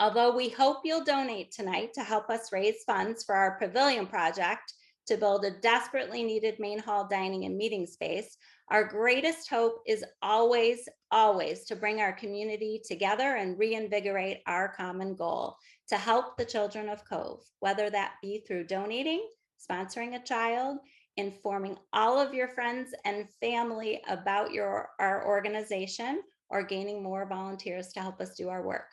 Although we hope you'll donate tonight to help us raise funds for our pavilion project to build a desperately needed main hall dining and meeting space, our greatest hope is always, always to bring our community together and reinvigorate our common goal to help the children of Cove, whether that be through donating, sponsoring a child, informing all of your friends and family about our organization, or gaining more volunteers to help us do our work.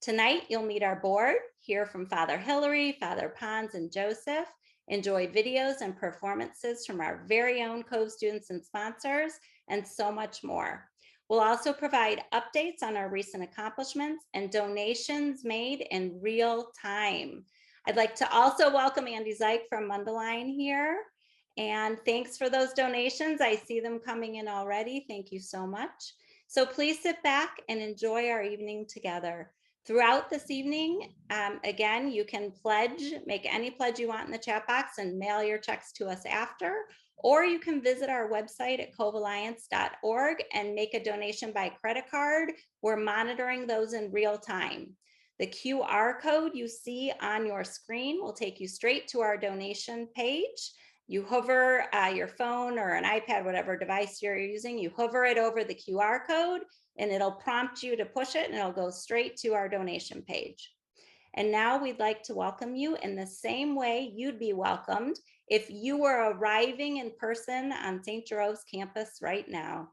Tonight, you'll meet our board, hear from Father Hillary, Father Pons, and Joseph, enjoy videos and performances from our very own Cove students and sponsors, and so much more. We'll also provide updates on our recent accomplishments and donations made in real time. I'd like to also welcome Andy Zeig from Mundelein here. And thanks for those donations. I see them coming in already. Thank you so much. So please sit back and enjoy our evening together. Throughout this evening, again, you can pledge, make any pledge you want in the chat box and mail your checks to us after, or you can visit our website at covealliance.org and make a donation by credit card. We're monitoring those in real time. The QR code you see on your screen will take you straight to our donation page. You hover your phone or an iPad, whatever device you're using, you hover it over the QR code and it'll prompt you to push it and it'll go straight to our donation page. And now we'd like to welcome you in the same way you'd be welcomed if you were arriving in person on St. Jerome's campus right now.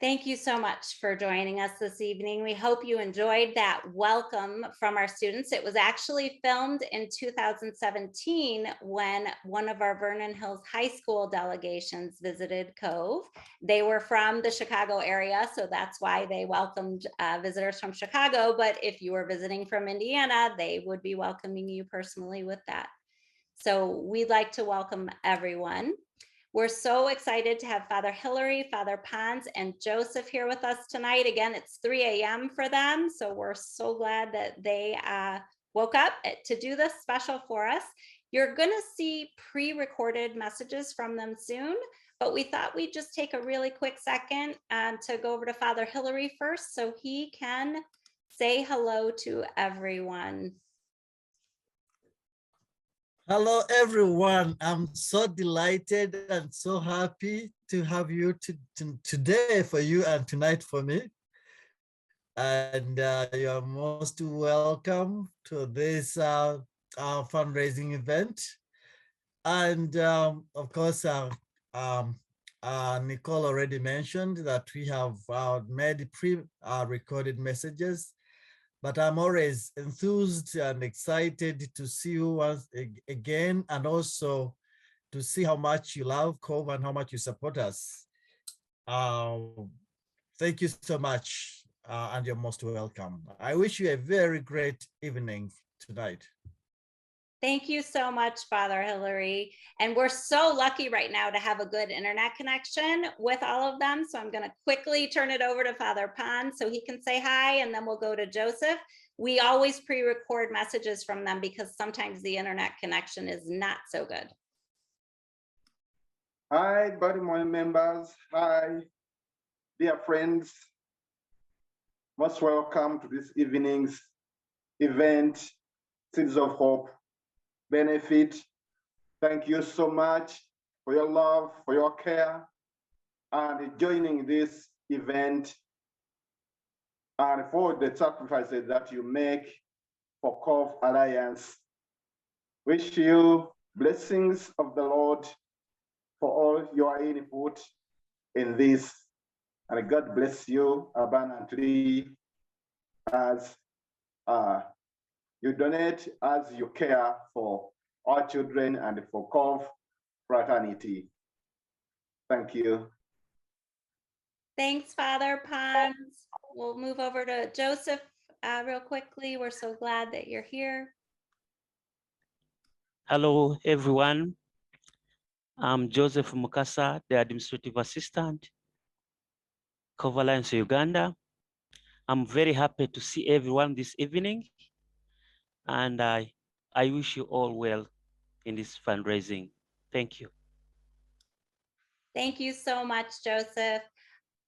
Thank you so much for joining us this evening. We hope you enjoyed that welcome from our students. It was actually filmed in 2017 when one of our Vernon Hills High School delegations visited Cove. They were from the Chicago area, so that's why they welcomed visitors from Chicago. But if you were visiting from Indiana, they would be welcoming you personally with that. So we'd like to welcome everyone. We're so excited to have Father Hillary, Father Pons, and Joseph here with us tonight. Again, it's 3 a.m. for them, so we're so glad that they woke up to do this special for us. You're going to see pre-recorded messages from them soon, but we thought we'd just take a really quick second to go over to Father Hillary first so he can say hello to everyone. Hello, everyone. I'm so delighted and so happy to have you today for you and tonight for me. And you're most welcome to this fundraising event. And of course, Nicole already mentioned that we have made pre-recorded messages. But I'm always enthused and excited to see you once again, and also to see how much you love Cove and how much you support us. Thank you so much, and you're most welcome. I wish you a very great evening tonight. Thank you so much, Father Hillary. And we're so lucky right now to have a good internet connection with all of them. So I'm going to quickly turn it over to Father Pons so he can say hi, and then we'll go to Joseph. We always pre-record messages from them because sometimes the internet connection is not so good. Hi, body morning members. Hi, dear friends. Most welcome to this evening's event, Seeds of Hope benefit. Thank you so much for your love, for your care, and joining this event, and for the sacrifices that you make for Cove Alliance. Wish you blessings of the Lord for all your input in this And God bless you abundantly as you donate, as you care for our children and for COVE fraternity. Thank you. Thanks, Father Pons. We'll move over to Joseph real quickly. We're so glad that you're here. Hello, everyone. I'm Joseph Mukasa, the Administrative Assistant, COVE Alliance Uganda. I'm very happy to see everyone this evening, and I wish you all well in this fundraising. Thank you. Thank you so much, Joseph.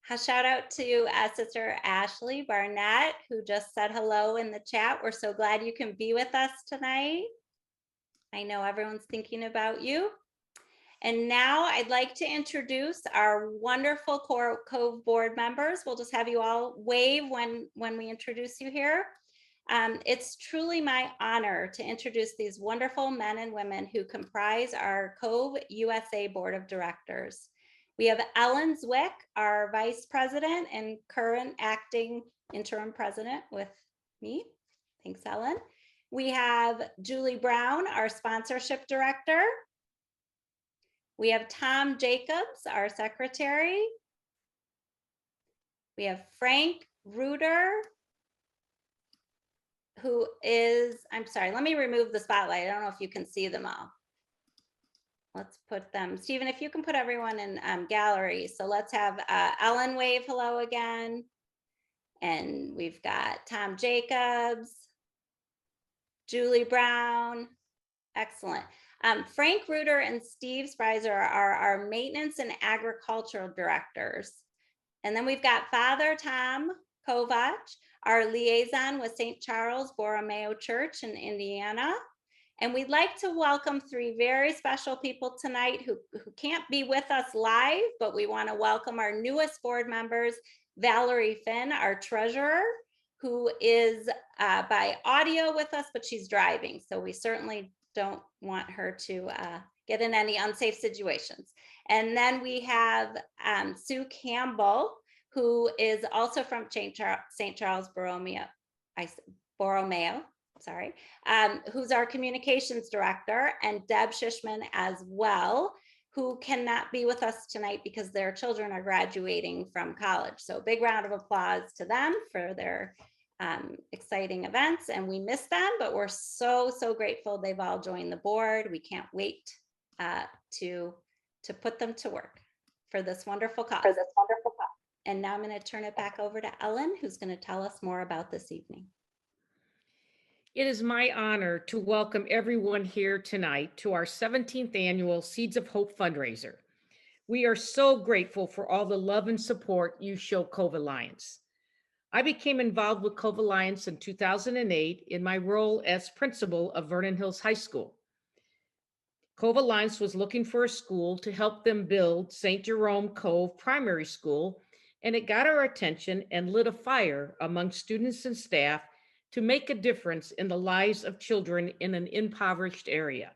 A shout out to Sister Ashley Barnett, who just said hello in the chat. We're so glad you can be with us tonight. I know everyone's thinking about you. And now I'd like to introduce our wonderful COVE board members. We'll just have you all wave when we introduce you here. It's truly my honor to introduce these wonderful men and women who comprise our COVE USA Board of Directors. We have Ellen Zwick, our Vice President and current acting interim president with me. Thanks, Ellen. We have Julie Brown, our Sponsorship Director. We have Tom Jacobs, our Secretary. We have Frank Reuter, who is, I'm sorry, let me remove the spotlight. I don't know if you can see them all. Let's put them, Stephen, if you can put everyone in gallery. So let's have Ellen wave hello again. And we've got Tom Jacobs, Julie Brown, excellent. Frank Reuter and Steve Spreiser are our maintenance and agricultural directors. And then we've got Father Tom Kovach, our liaison with St. Charles Borromeo Church in Indiana. And we'd like to welcome three very special people tonight who can't be with us live, but we want to welcome our newest board members, Valerie Finn, our treasurer, who is by audio with us, but she's driving. So we certainly don't want her to get in any unsafe situations. And then we have Sue Campbell, who is also from St. Charles Borromeo, who's our communications director, and Deb Shishman as well, who cannot be with us tonight because their children are graduating from college. So a big round of applause to them for their exciting events, and we miss them, but we're so grateful they've all joined the board. We can't wait to put them to work for this wonderful cause. And now I'm going to turn it back over to Ellen, who's going to tell us more about this evening. It is my honor to welcome everyone here tonight to our 17th annual Seeds of Hope fundraiser. We are so grateful for all the love and support you show COVE Alliance. I became involved with COVE Alliance in 2008 in my role as principal of Vernon Hills High School. COVE Alliance was looking for a school to help them build St. Jerome Cove Primary School, and it got our attention and lit a fire among students and staff to make a difference in the lives of children in an impoverished area.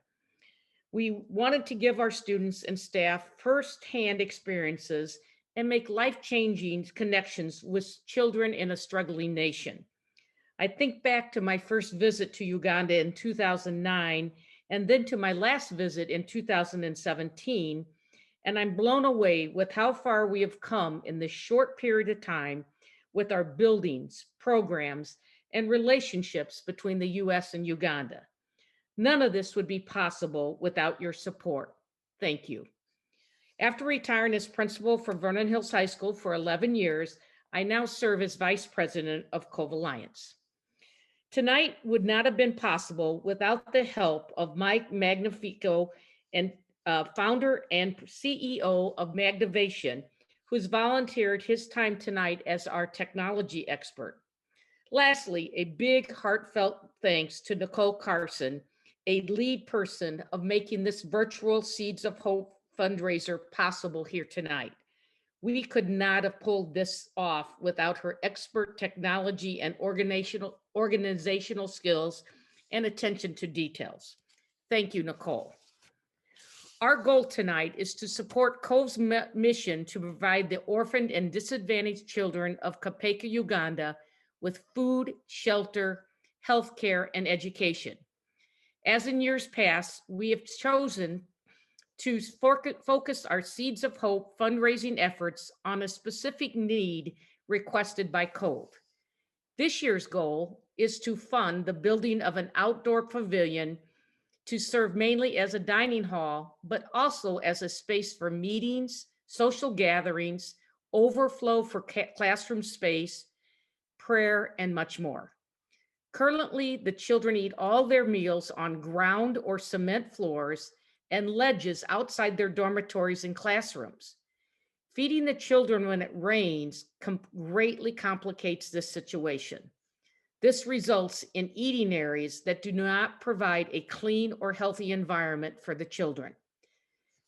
We wanted to give our students and staff firsthand experiences and make life-changing connections with children in a struggling nation. I think back to my first visit to Uganda in 2009, and then to my last visit in 2017, and I'm blown away with how far we have come in this short period of time with our buildings, programs, and relationships between the US and Uganda. None of this would be possible without your support. Thank you. After retiring as principal for Vernon Hills High School for 11 years, I now serve as vice president of COVE Alliance. Tonight would not have been possible without the help of Mike Magnifico, and founder and CEO of Magnivation, who's volunteered his time tonight as our technology expert. Lastly, a big heartfelt thanks to Nicole Carson, a lead person of making this virtual Seeds of Hope fundraiser possible here tonight. We could not have pulled this off without her expert technology and organizational skills and attention to details. Thank you, Nicole. Our goal tonight is to support Cove's mission to provide the orphaned and disadvantaged children of Kapeka, Uganda with food, shelter, healthcare, and education. As in years past, we have chosen to focus our Seeds of Hope fundraising efforts on a specific need requested by Cove. This year's goal is to fund the building of an outdoor pavilion to serve mainly as a dining hall, but also as a space for meetings, social gatherings, overflow for classroom space, prayer, and much more. Currently, the children eat all their meals on ground or cement floors and ledges outside their dormitories and classrooms. Feeding the children when it rains greatly complicates this situation. This results in eating areas that do not provide a clean or healthy environment for the children.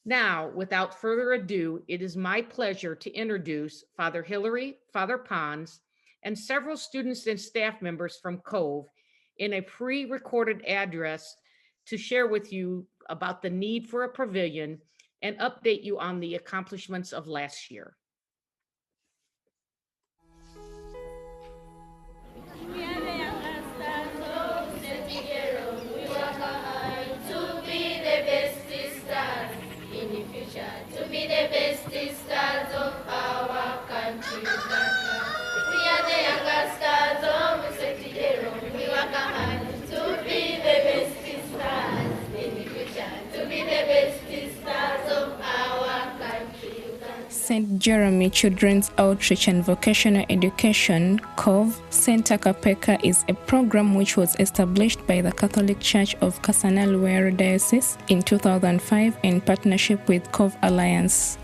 Now, without further ado, it is my pleasure to introduce Father Hillary, Father Pons, and several students and staff members from Cove in a pre-recorded address to share with you about the need for a pavilion and update you on the accomplishments of last year. To be the best stars of our country, Uganda. We are the younger stars of St. Jerome. We work hard to be the best stars in the future. To be the best stars of our country, Uganda. St. Jerome Children's Outreach and Vocational Education, COVE, Center Kapeka is a program which was established by the Catholic Church of Kasana-Luero Diocese in 2005 in partnership with COVE Alliance.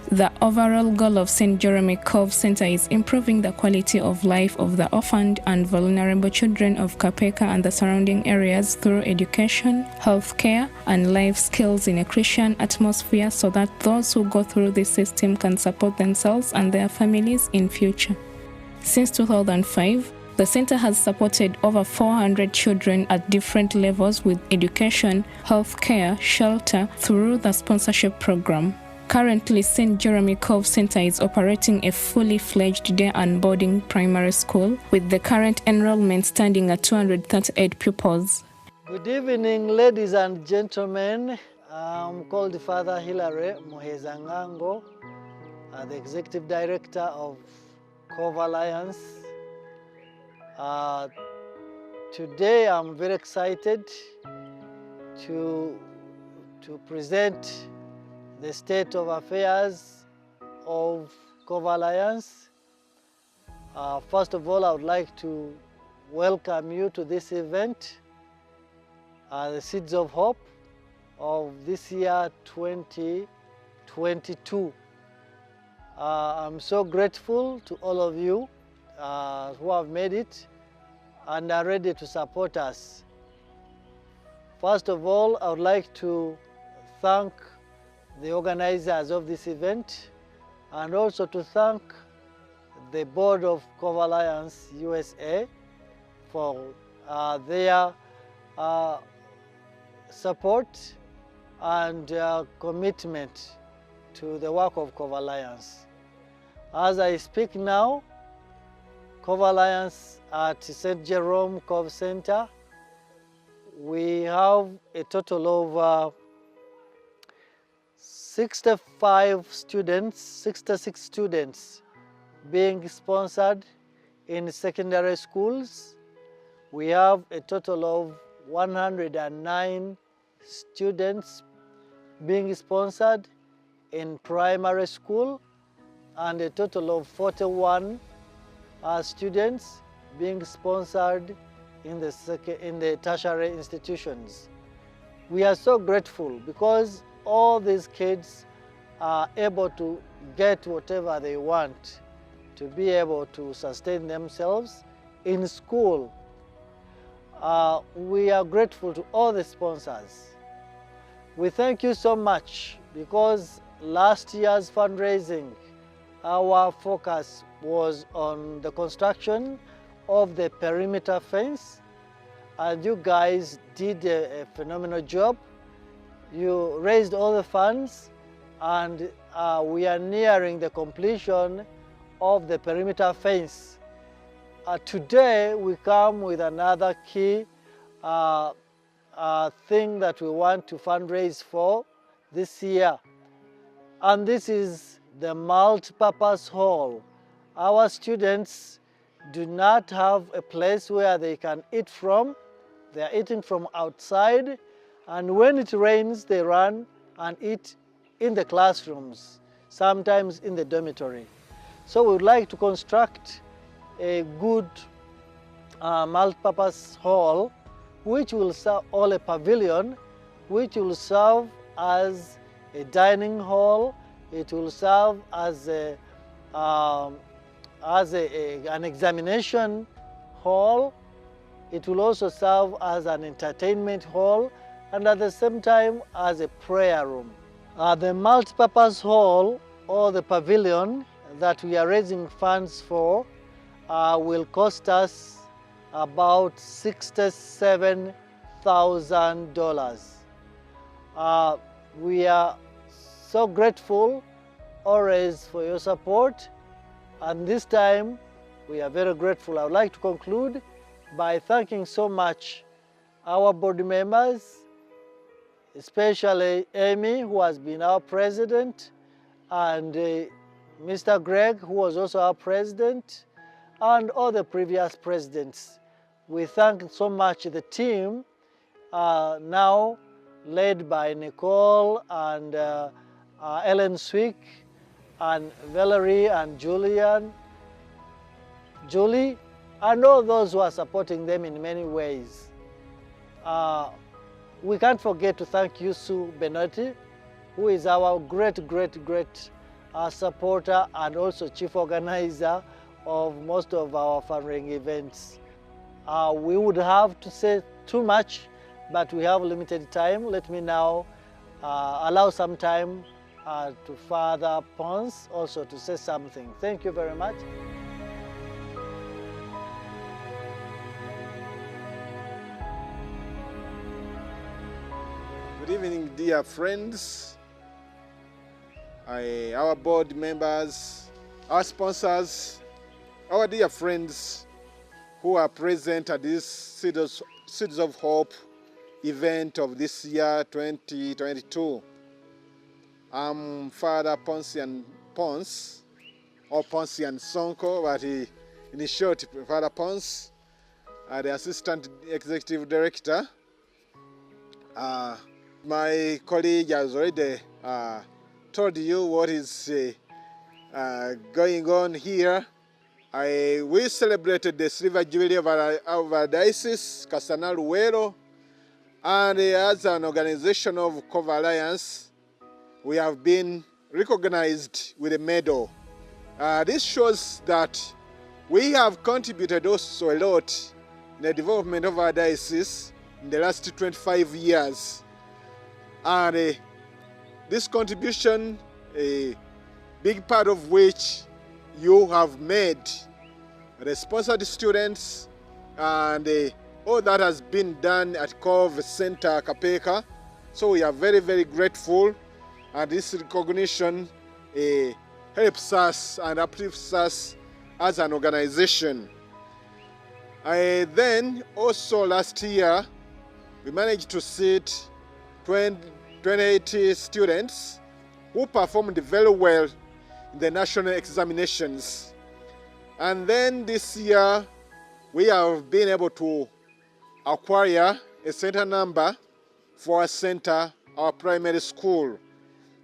The overall goal of St. Jerome Cove Center is improving the quality of life of the orphaned and vulnerable children of Kapeka and the surrounding areas through education, healthcare, and life skills in a Christian atmosphere so that those who go through this system can support themselves and their families in future. Since 2005, the center has supported over 400 children at different levels with education, healthcare, shelter through the sponsorship program. Currently, St. Jerome Cove Center is operating a fully fledged day and boarding primary school with the current enrollment standing at 238 pupils. Good evening, ladies and gentlemen. I'm called Father Hilary Mohezangango, the Executive Director of Cove Alliance. Today I'm very excited to present the state of affairs of Cove Alliance. First of all, I would like to welcome you to this event, the Seeds of Hope of this year 2022. I'm so grateful to all of you who have made it and are ready to support us. First of all, I would like to thank the organizers of this event and also to thank the board of Cove Alliance USA for their support and commitment to the work of Cove Alliance. As I speak now, Cove Alliance at St. Jerome Cove Center, we have a total of 66 students being sponsored in secondary schools. We have a total of 109 students being sponsored in primary school and a total of 41 students being sponsored in the tertiary institutions. We are so grateful because all these kids are able to get whatever they want to be able to sustain themselves in school. We are grateful to all the sponsors. We thank you so much because last year's fundraising, our focus was on the construction of the perimeter fence, and you guys did a phenomenal job you raised all the funds, and we are nearing the completion of the perimeter fence. Today we come with another key thing that we want to fundraise for this year, and this is the multi-purpose hall. Our students do not have a place where they can eat from. They are eating from outside, and when it rains, they run and eat in the classrooms, sometimes in the dormitory. So we would like to construct a good multi-purpose hall, which will serve, or a pavilion, which will serve as a dining hall. It will serve as an examination hall. It will also serve as an entertainment hall, and at the same time as a prayer room. The multi-purpose hall, or the pavilion that we are raising funds for, will cost us about $67,000. We are so grateful always for your support, and this time we are very grateful. I would like to conclude by thanking so much our board members, especially Amy, who has been our president, and Mr. Greg, who was also our president, and all the previous presidents. We thank so much the team, now led by Nicole and Ellen Swick, and Valerie and Julie, and all those who are supporting them in many ways. We can't forget to thank Yusu Benotti, who is our great supporter and also chief organizer of most of our fundraising events. We would have to say too much, but we have limited time. Let me now allow some time to Father Ponce also to say something. Thank you very much. Good evening, dear friends, our board members, our sponsors, our dear friends who are present at this Seeds of Hope event of this year 2022. I'm Father Poncian Ponce, or Poncian Sonko, but in short, Father Ponce, the Assistant Executive Director. My colleague has already told you what is going on here. We celebrated the Silver Jubilee of our diocese, Kasana Luwero, and as an organization of Cove Alliance, we have been recognized with a medal. This shows that we have contributed also a lot in the development of our diocese in the last 25 years. And this contribution, a big part of which you have made, the sponsored students, and all that has been done at Cove Center Kapeka. So we are very grateful, and this recognition helps us and uplifts us as an organization. Then also last year, we managed to seat 28 students who performed very well in the national examinations. And then this year, we have been able to acquire a center number for our center, our primary school.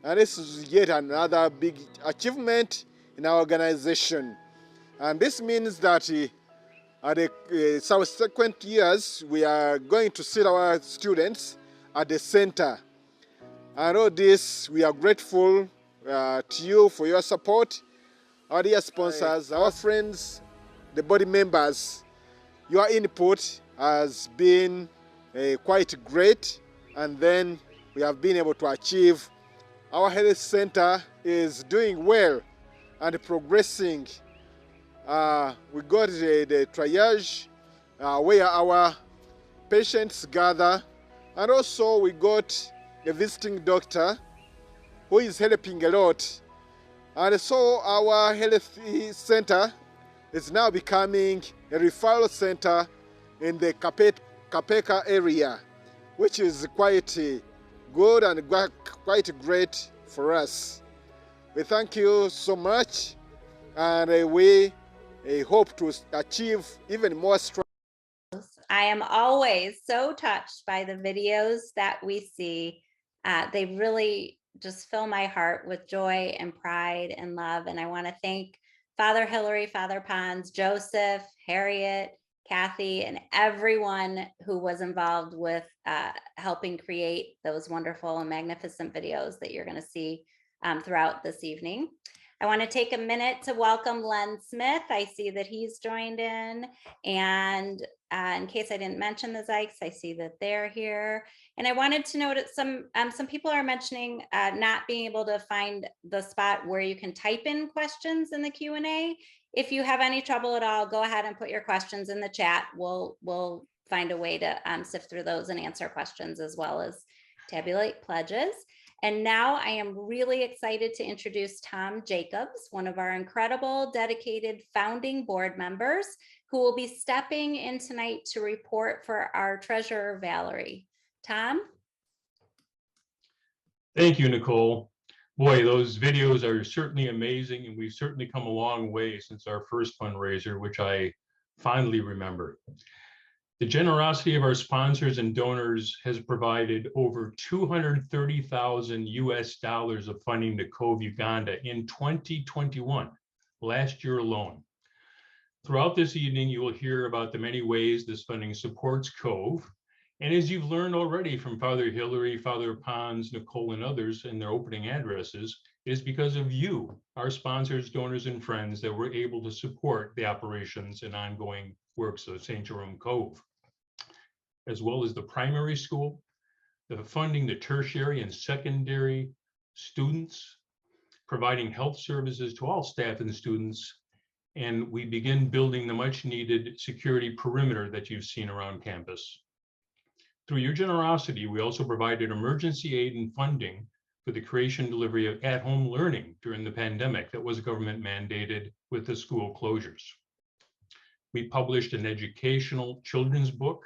And this is yet another big achievement in our organization. And this means that at the subsequent years, we are going to sit our students at the center. And all this, we are grateful to you for your support, our dear sponsors, our friends, the body members. Your input has been quite great, and then we have been able to achieve. Our health center is doing well and progressing. We got the triage where our patients gather, and also we got a visiting doctor who is helping a lot. And so our health center is now becoming a referral center in the Kapeka area, which is quite good and quite great for us. We thank you so much, and we hope to achieve even more strong. I am always so touched by the videos that we see. They really just fill my heart with joy and pride and love. And I want to thank Father Hillary, Father Pons, Joseph, Harriet, Kathy, and everyone who was involved with helping create those wonderful and magnificent videos that you're going to see throughout this evening. I want to take a minute to welcome Len Smith. I see that he's joined in, and in case I didn't mention the Zykes, I see that they're here. And I wanted to note that some people are mentioning not being able to find the spot where you can type in questions in the Q&A. If you have any trouble at all, go ahead and put your questions in the chat. We'll find a way to sift through those and answer questions, as well as tabulate pledges. And now I am really excited to introduce Tom Jacobs, one of our incredible, dedicated founding board members, who will be stepping in tonight to report for our treasurer, Valerie. Tom? Thank you, Nicole. Boy, those videos are certainly amazing, and we've certainly come a long way since our first fundraiser, which I fondly remember. The generosity of our sponsors and donors has provided over $230,000 of funding to Cove Uganda in 2021, last year alone. Throughout this evening, you will hear about the many ways this funding supports Cove. And as you've learned already from Father Hillary, Father Pons, Nicole, and others in their opening addresses, it is because of you, our sponsors, donors, and friends, that we're able to support the operations and ongoing works of St. Jerome Cove, as well as the primary school, the funding the tertiary and secondary students, providing health services to all staff and students, and we begin building the much needed security perimeter that you've seen around campus. Through your generosity, we also provided emergency aid and funding for the creation and delivery of at-home learning during the pandemic that was government mandated with the school closures. We published an educational children's book.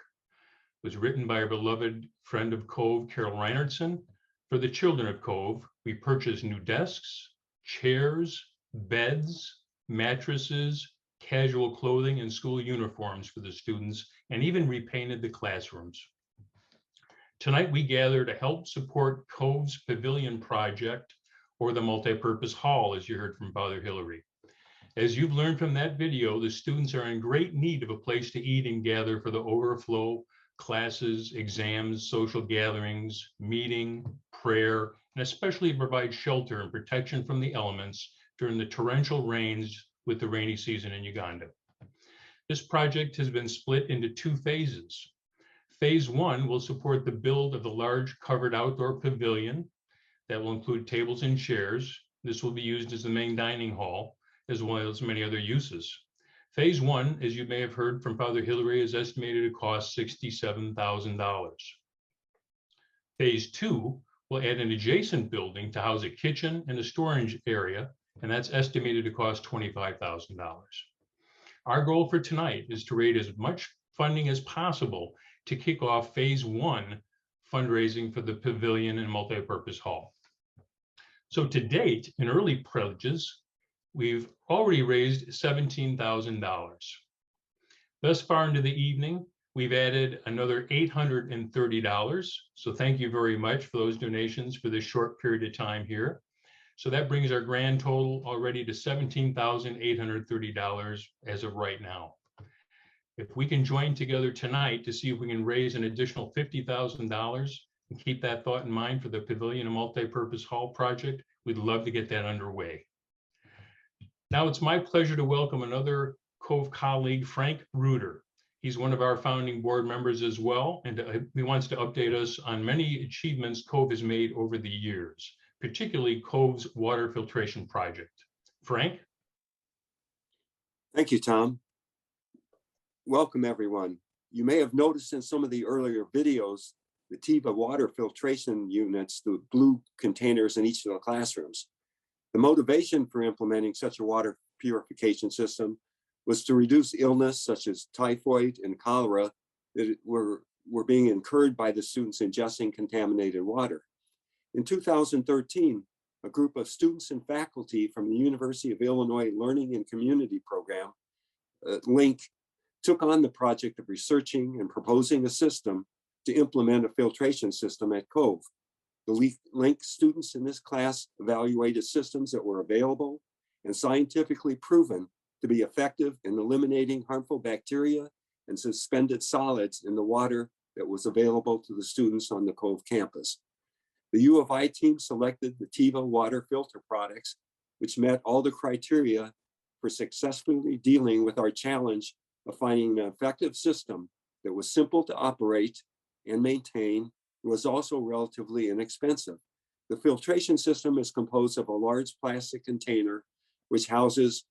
It was written by our beloved friend of Cove, Carol Reinertsen. For the children of Cove, we purchased new desks, chairs, beds, mattresses, casual clothing, and school uniforms for the students, and even repainted the classrooms. Tonight, we gather to help support Cove's Pavilion Project, or the multipurpose hall, as you heard from Father Hillary. As you've learned from that video, the students are in great need of a place to eat and gather for the overflow, classes, exams, social gatherings, meeting, prayer, and especially provide shelter and protection from the elements during the torrential rains with the rainy season in Uganda. This project has been split into two phases. Phase 1 will support the build of the large covered outdoor pavilion that will include tables and chairs. This will be used as the main dining hall, as well as many other uses. Phase 1, as you may have heard from Father Hillary, is estimated to cost $67,000. Phase 2 will add an adjacent building to house a kitchen and a storage area, and that's estimated to cost $25,000. Our goal for tonight is to raise as much funding as possible to kick off Phase 1 fundraising for the pavilion and multipurpose hall. So to date, in early pledges, we've already raised $17,000. Thus far into the evening, we've added another $830. So thank you very much for those donations for this short period of time here. So that brings our grand total already to $17,830 as of right now. If we can join together tonight to see if we can raise an additional $50,000 and keep that thought in mind for the Pavilion and Multipurpose Hall project, we'd love to get that underway. Now it's my pleasure to welcome another Cove colleague, Frank Reuter. He's one of our founding board members as well, and he wants to update us on many achievements Cove has made over the years, particularly Cove's water filtration project. Frank? Thank you, Tom. Welcome, everyone. You may have noticed in some of the earlier videos the TIVA water filtration units, the blue containers in each of the classrooms. The motivation for implementing such a water purification system was to reduce illness such as typhoid and cholera that were being incurred by the students ingesting contaminated water. In 2013, a group of students and faculty from the University of Illinois Learning and Community Program, LINC, took on the project of researching and proposing a system to implement a filtration system at Cove. The LINC students in this class evaluated systems that were available and scientifically proven to be effective in eliminating harmful bacteria and suspended solids in the water that was available to the students on the Cove campus. The U of I team selected the TIVA water filter products, which met all the criteria for successfully dealing with our challenge of finding an effective system that was simple to operate and maintain, and was also relatively inexpensive. The filtration system is composed of a large plastic container, which houses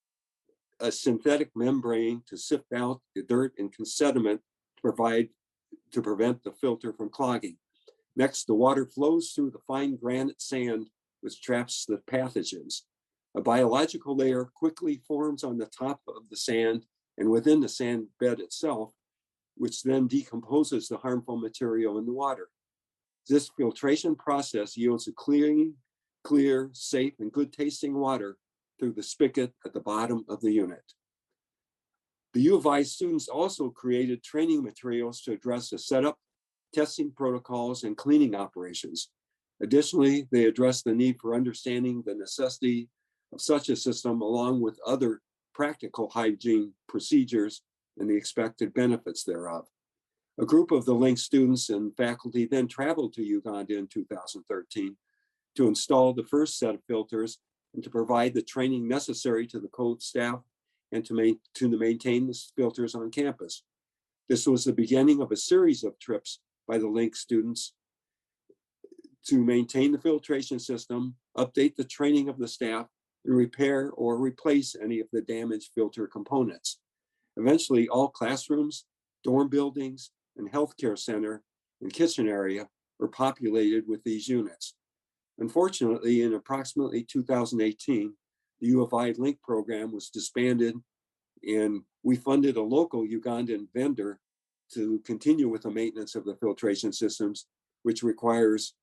a synthetic membrane to sift out the dirt and sediment to prevent the filter from clogging. Next, the water flows through the fine granite sand, which traps the pathogens. A biological layer quickly forms on the top of the sand and within the sand bed itself, which then decomposes the harmful material in the water. This filtration process yields a clear, safe, and good tasting water through the spigot at the bottom of the unit. The U of I students also created training materials to address the setup, testing protocols, and cleaning operations. Additionally, they addressed the need for understanding the necessity of such a system along with other practical hygiene procedures and the expected benefits thereof. A group of the LINC students and faculty then traveled to Uganda in 2013 to install the first set of filters and to provide the training necessary to the Cove staff and to maintain the filters on campus. This was the beginning of a series of trips by the LINC students to maintain the filtration system, update the training of the staff, and repair or replace any of the damaged filter components. Eventually, all classrooms, dorm buildings, and healthcare center and kitchen area were populated with these units. Unfortunately, in approximately 2018, the U of I LINC program was disbanded, and we funded a local Ugandan vendor to continue with the maintenance of the filtration systems, which requires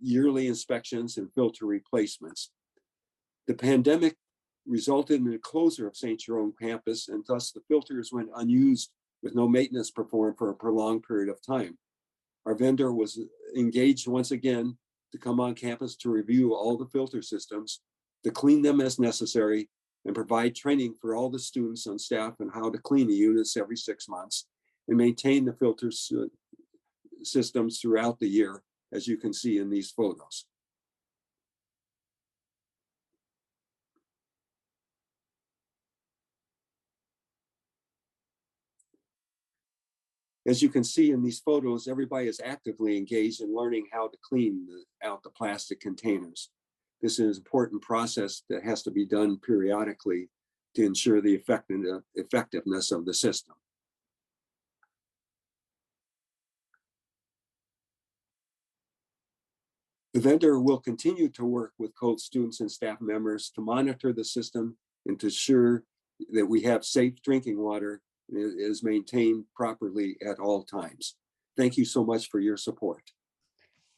yearly inspections and filter replacements. The pandemic resulted in the closure of St. Jerome campus, and thus the filters went unused with no maintenance performed for a prolonged period of time. Our vendor was engaged once again to come on campus to review all the filter systems, to clean them as necessary, and provide training for all the students on staff on how to clean the units every 6 months and maintain the filter systems throughout the year, as you can see in these photos. As you can see in these photos, everybody is actively engaged in learning how to clean out the plastic containers. This is an important process that has to be done periodically to ensure the effectiveness of the system. The vendor will continue to work with Cove students and staff members to monitor the system and to ensure that we have safe drinking water is maintained properly at all times. Thank you so much for your support.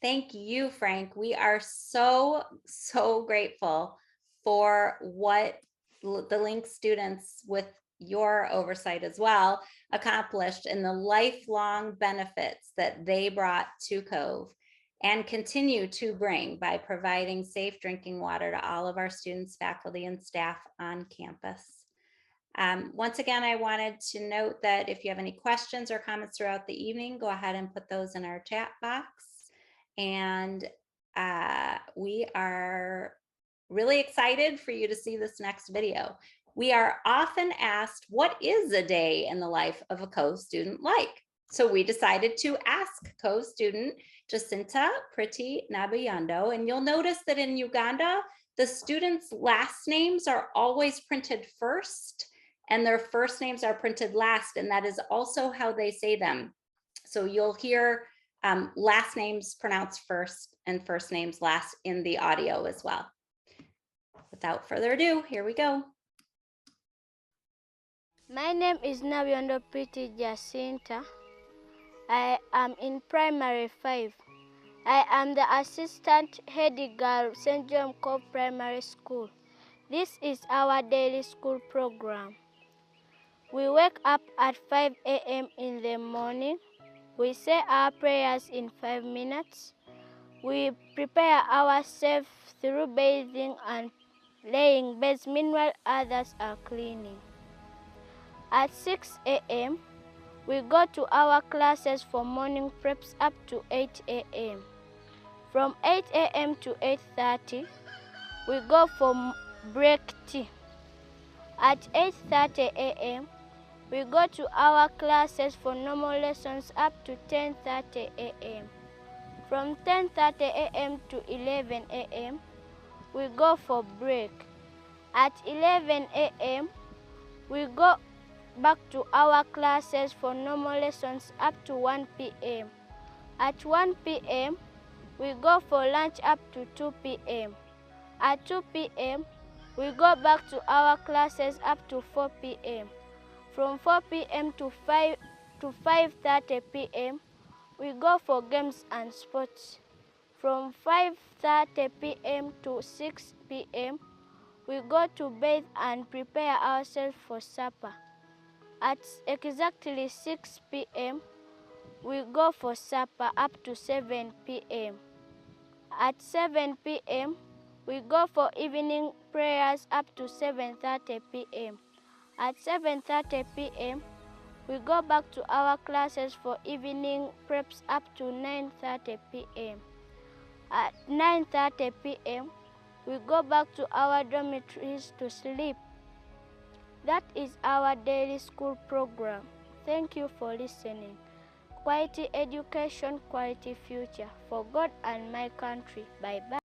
Thank you, Frank. We are so grateful for what the LINC students, with your oversight as well, accomplished and the lifelong benefits that they brought to Cove and continue to bring by providing safe drinking water to all of our students, faculty, and staff on campus. Once again, I wanted to note that if you have any questions or comments throughout the evening, go ahead and put those in our chat box. And we are really excited for you to see this next video. We are often asked, what is a day in the life of a Cove student like? So we decided to ask Cove student Jacinta Pretty Nabayando, and you'll notice that in Uganda, the students' last names are always printed first and their first names are printed last, and that is also how they say them. So you'll hear Last names pronounced first and first names last in the audio as well. Without further ado, here we go. My name is Nabiondo Pretty Jacinta. I am in primary 5. I am the assistant head girl, St. John Cove Primary School. This is our daily school program. We wake up at 5 a.m. in the morning. We say our prayers in 5 minutes. We prepare ourselves through bathing and laying beds, meanwhile others are cleaning. At 6 a.m., we go to our classes for morning preps up to 8 a.m. From 8 a.m. to 8:30, we go for break tea. At 8:30 a.m., we go to our classes for normal lessons up to 10:30 a.m. From 10:30 a.m. to 11 a.m., we go for break. At 11 a.m., we go back to our classes for normal lessons up to 1 p.m. At 1 p.m., we go for lunch up to 2 p.m. At 2 p.m., we go back to our classes up to 4 p.m. From 4 p.m. to 5:30 p.m., we go for games and sports. From 5:30 p.m. to 6 p.m., we go to bed and prepare ourselves for supper. At exactly 6 p.m., we go for supper up to 7 p.m. At 7 p.m., we go for evening prayers up to 7:30 p.m. At 7:30 p.m., we go back to our classes for evening preps up to 9:30 p.m. At 9:30 p.m., we go back to our dormitories to sleep. That is our daily school program. Thank you for listening. Quality education, quality future for God and my country. Bye-bye.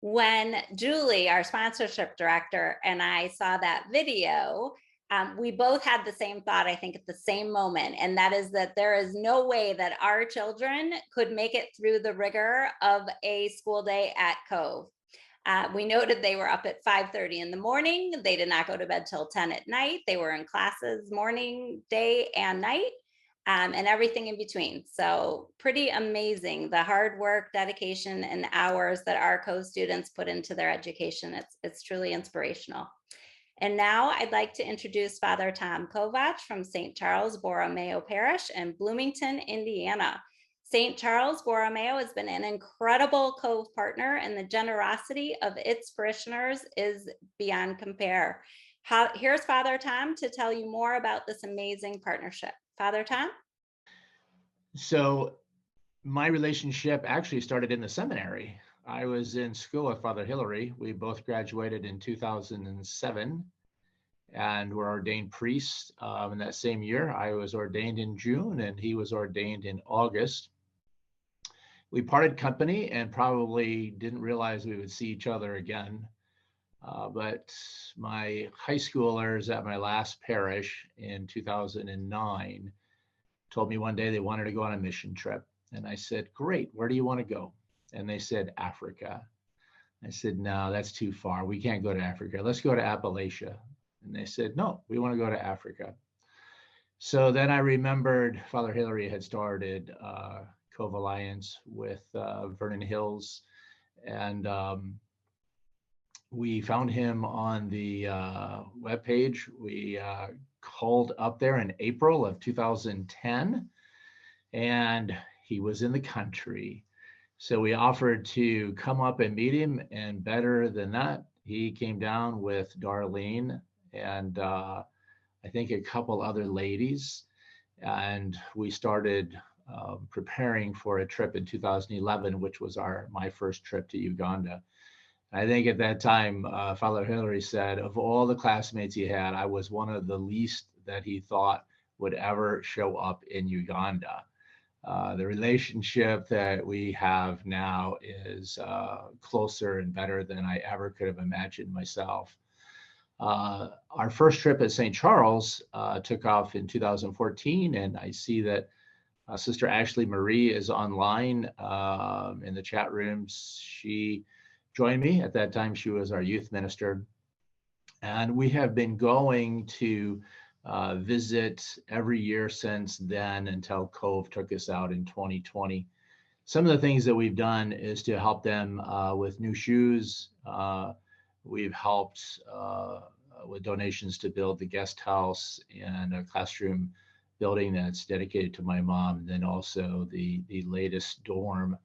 When Julie, our sponsorship director, and I saw that video, we both had the same thought, I think, at the same moment, and that is that there is no way that our children could make it through the rigor of a school day at Cove. We noted they were up at 5:30 in the morning. They did not go to bed till 10 at night. They were in classes morning, day, and night, and everything in between. So pretty amazing, the hard work, dedication, and hours that our Cove students put into their education. It's truly inspirational. And now I'd like to introduce Father Tom Kovach from St. Charles Borromeo Parish in Bloomington, Indiana. St. Charles Borromeo has been an incredible Cove partner, and the generosity of its parishioners is beyond compare. Here's Father Tom to tell you more about this amazing partnership. Father Tom? So my relationship actually started in the seminary. I was in school with Father Hillary. We both graduated in 2007 and were ordained priests in that same year. I was ordained in June and he was ordained in August. We parted company and probably didn't realize we would see each other again. But my high schoolers at my last parish in 2009 told me one day they wanted to go on a mission trip. And I said, great, where do you want to go? And they said, Africa. I said, no, that's too far. We can't go to Africa. Let's go to Appalachia. And they said, no, we want to go to Africa. So then I remembered Father Hillary had started Cove Alliance with Vernon Hills. And we found him on the webpage. We called up there in April of 2010, and he was in the country. So we offered to come up and meet him, and better than that, he came down with Darlene and I think a couple other ladies, and we started preparing for a trip in 2011, which was my first trip to Uganda. I think at that time, Father Hillary said, of all the classmates he had, I was one of the least that he thought would ever show up in Uganda. The relationship that we have now is closer and better than I ever could have imagined myself. Our first trip at St. Charles took off in 2014, and I see that Sister Ashley Marie is online in the chat rooms. She joined me. At that time, she was our youth minister. And we have been going to visit every year since then until COVID took us out in 2020. Some of the things that we've done is to help them with new shoes. We've helped with donations to build the guest house and a classroom building that's dedicated to my mom, and then also the latest dorm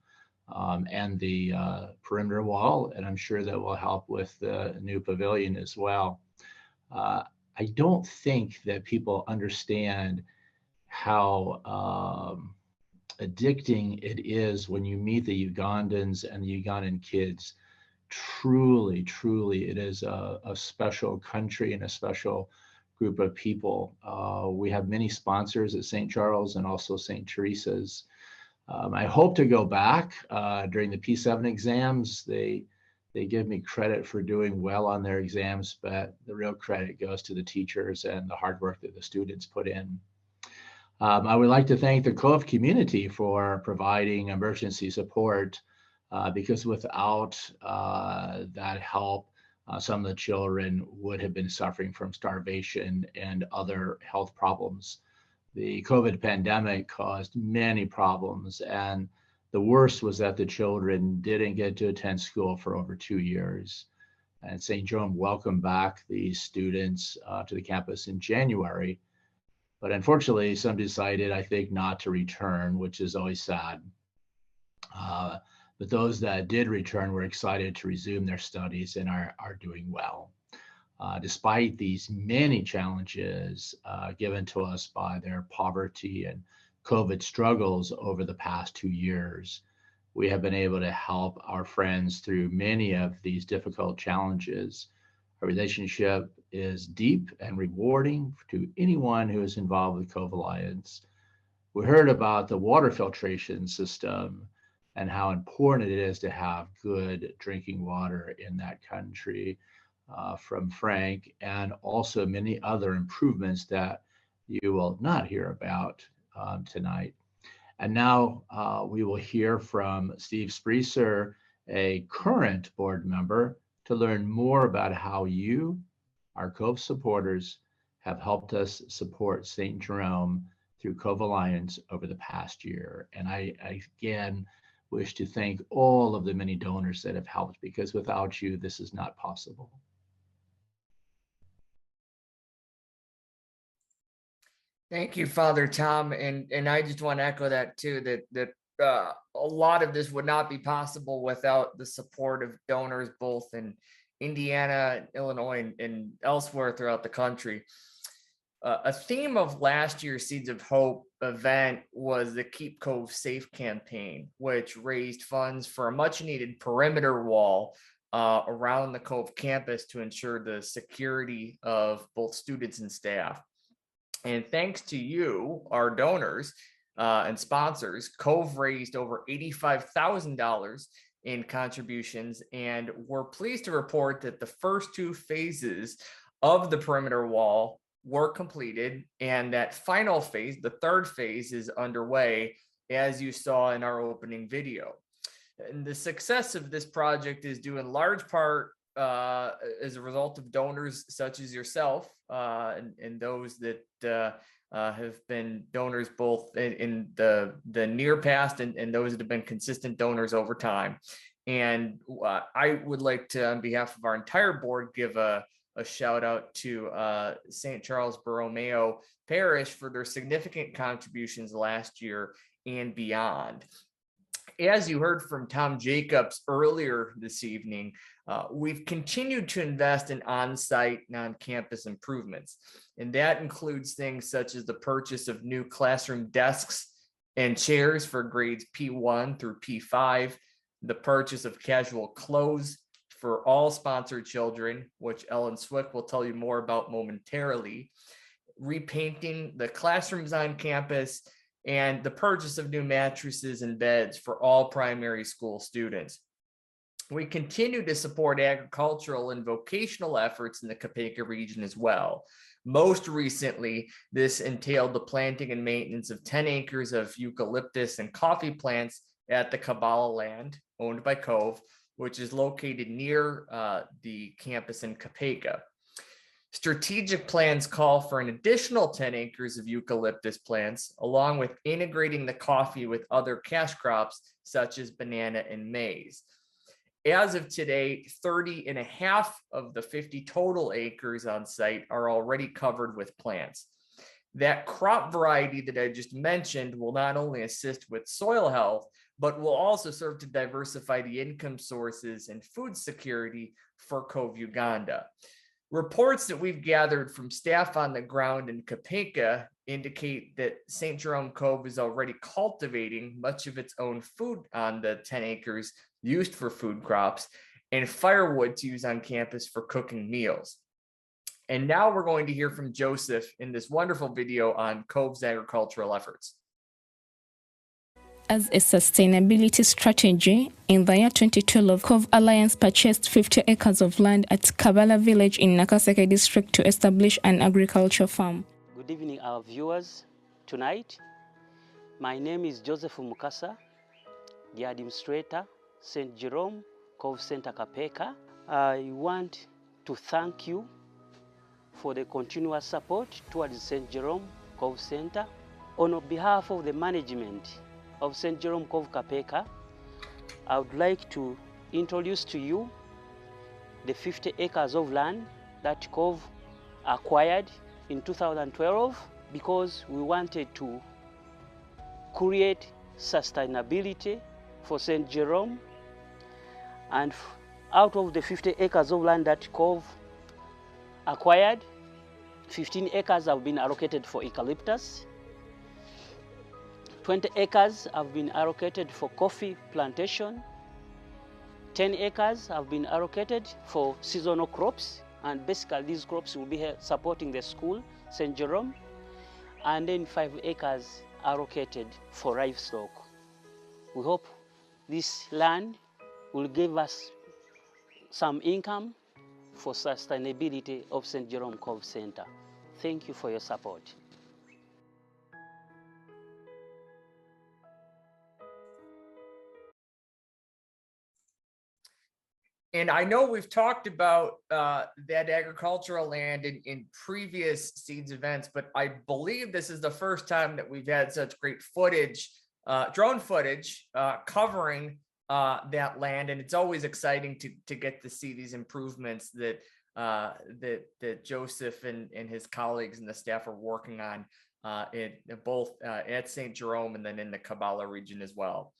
and the perimeter wall. And I'm sure that will help with the new pavilion as well. I don't think that people understand how addicting it is when you meet the Ugandans and the Ugandan kids. Truly, truly, it is a special country and a special group of people. We have many sponsors at St. Charles and also St. Teresa's. I hope to go back during the P7 exams. They give me credit for doing well on their exams, but the real credit goes to the teachers and the hard work that the students put in. I would like to thank the Cove community for providing emergency support because without that help, some of the children would have been suffering from starvation and other health problems. The COVID pandemic caused many problems, and the worst was that the children didn't get to attend school for over 2 years. And St. Jerome welcomed back these students to the campus in January. But unfortunately, some decided, I think, not to return, which is always sad. But those that did return were excited to resume their studies and are doing well. Despite these many challenges given to us by their poverty and COVID struggles over the past 2 years, we have been able to help our friends through many of these difficult challenges. Our relationship is deep and rewarding to anyone who is involved with Cove Alliance. We heard about the water filtration system and how important it is to have good drinking water in that country from Frank, and also many other improvements that you will not hear about tonight. And now we will hear from Steve Spreeser, a current board member, to learn more about how you, our Cove supporters, have helped us support St. Jerome through Cove Alliance over the past year. And I again wish to thank all of the many donors that have helped, because without you, this is not possible. Thank you, Father Tom. And I just want to echo that too, that a lot of this would not be possible without the support of donors, both in Indiana, Illinois, and elsewhere throughout the country. A theme of last year's Seeds of Hope event was the Keep Cove Safe campaign, which raised funds for a much needed perimeter wall around the Cove campus to ensure the security of both students and staff. And thanks to you, our donors and sponsors, Cove raised over $85,000 in contributions, and we're pleased to report that the first 2 phases of the perimeter wall were completed, and that final phase, the 3rd phase, is underway, as you saw in our opening video. And the success of this project is due in large part as a result of donors such as yourself and those that have been donors both in the near past and those that have been consistent donors over time. And I would like to, on behalf of our entire board, give a shout out to St. Charles Borromeo Parish for their significant contributions last year and beyond. As you heard from Tom Jacobs earlier this evening, we've continued to invest in on-site, non-campus improvements. And that includes things such as the purchase of new classroom desks and chairs for grades P1 through P5, the purchase of casual clothes for all sponsored children, which Ellen Swick will tell you more about momentarily, repainting the classrooms on campus, and the purchase of new mattresses and beds for all primary school students. We continue to support agricultural and vocational efforts in the Kopeka region as well. Most recently, this entailed the planting and maintenance of 10 acres of eucalyptus and coffee plants at the Kabbalah land owned by Cove, which is located near the campus in Kopeka. Strategic plans call for an additional 10 acres of eucalyptus plants, along with integrating the coffee with other cash crops such as banana and maize. As of today, 30.5 of the 50 total acres on site are already covered with plants. That crop variety that I just mentioned will not only assist with soil health, but will also serve to diversify the income sources and food security for Cove, Uganda. Reports that we've gathered from staff on the ground in Kopeka indicate that St. Jerome Cove is already cultivating much of its own food on the 10 acres used for food crops and firewood to use on campus for cooking meals. And now we're going to hear from Joseph in this wonderful video on Cove's agricultural efforts. As a sustainability strategy, in the year 2012, Cove Alliance purchased 50 acres of land at Kabbalah village in Nakaseke district to establish an agriculture farm. Good evening, our viewers. Tonight, my name is Joseph Mukasa, the administrator, St. Jerome Cove Center Kopeka. I want to thank you for the continuous support towards St. Jerome Cove Center. On behalf of the management of St. Jerome Cove Kopeka, I would like to introduce to you the 50 acres of land that Cove acquired in 2012 because we wanted to create sustainability for St. Jerome. And out of the 50 acres of land that Cove acquired, 15 acres have been allocated for eucalyptus, 20 acres have been allocated for coffee plantation, 10 acres have been allocated for seasonal crops, and basically these crops will be supporting the school, St. Jerome, and then 5 acres allocated for livestock. We hope this land will give us some income for sustainability of St. Jerome Cove Center. Thank you for your support. And I know we've talked about that agricultural land in previous Seeds events, but I believe this is the first time that we've had such great footage, drone footage covering that land. And it's always exciting to get to see these improvements that Joseph and his colleagues and the staff are working on both at St. Jerome and then in the Kabbalah region as well.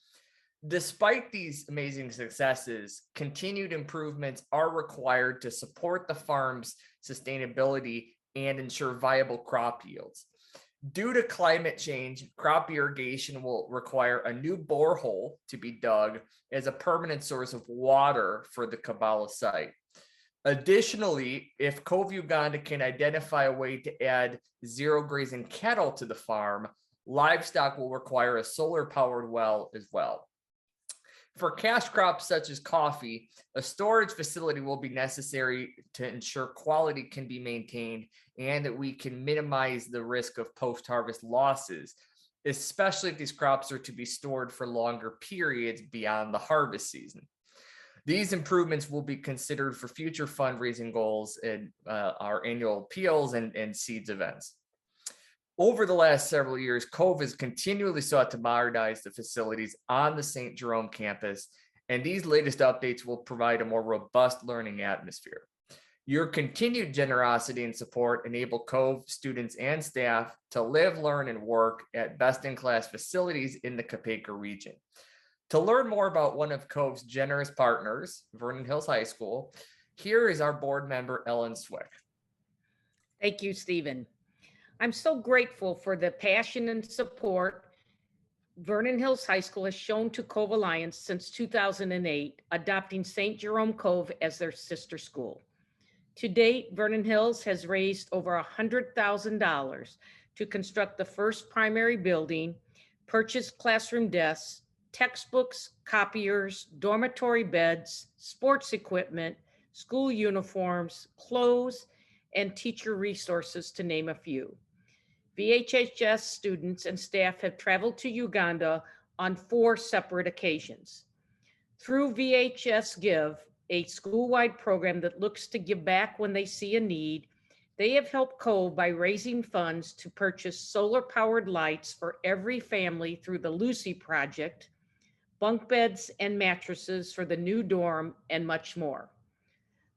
Despite these amazing successes, continued improvements are required to support the farm's sustainability and ensure viable crop yields. Due to climate change, crop irrigation will require a new borehole to be dug as a permanent source of water for the Kabbalah site. Additionally, if Cove Uganda can identify a way to add zero grazing cattle to the farm, livestock will require a solar-powered well as well. For cash crops such as coffee, a storage facility will be necessary to ensure quality can be maintained and that we can minimize the risk of post-harvest losses, especially if these crops are to be stored for longer periods beyond the harvest season. These improvements will be considered for future fundraising goals in our annual appeals and Seeds events. Over the last several years, Cove has continually sought to modernize the facilities on the St. Jerome campus, and these latest updates will provide a more robust learning atmosphere. Your continued generosity and support enable Cove students and staff to live, learn, and work at best-in-class facilities in the Kopeka region. To learn more about one of Cove's generous partners, Vernon Hills High School, here is our board member, Ellen Swick. Thank you, Stephen. I'm so grateful for the passion and support Vernon Hills High School has shown to Cove Alliance since 2008, adopting St. Jerome Cove as their sister school. To date, Vernon Hills has raised over $100,000 to construct the first primary building, purchase classroom desks, textbooks, copiers, dormitory beds, sports equipment, school uniforms, clothes, and teacher resources, to name a few. VHHS students and staff have traveled to Uganda on 4 separate occasions. Through VHS Give, a school-wide program that looks to give back when they see a need, they have helped Cove by raising funds to purchase solar-powered lights for every family through the Lucy Project, bunk beds and mattresses for the new dorm, and much more.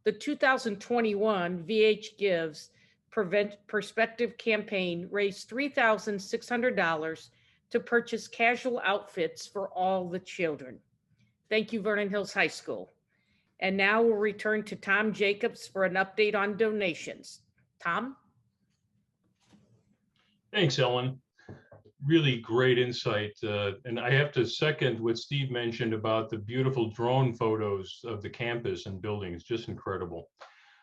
The 2021 VH Gives Perspective campaign raised $3,600 to purchase casual outfits for all the children. Thank you, Vernon Hills High School. And now we'll return to Tom Jacobs for an update on donations. Tom? Thanks, Ellen. Really great insight. And I have to second what Steve mentioned about the beautiful drone photos of the campus and buildings, just incredible.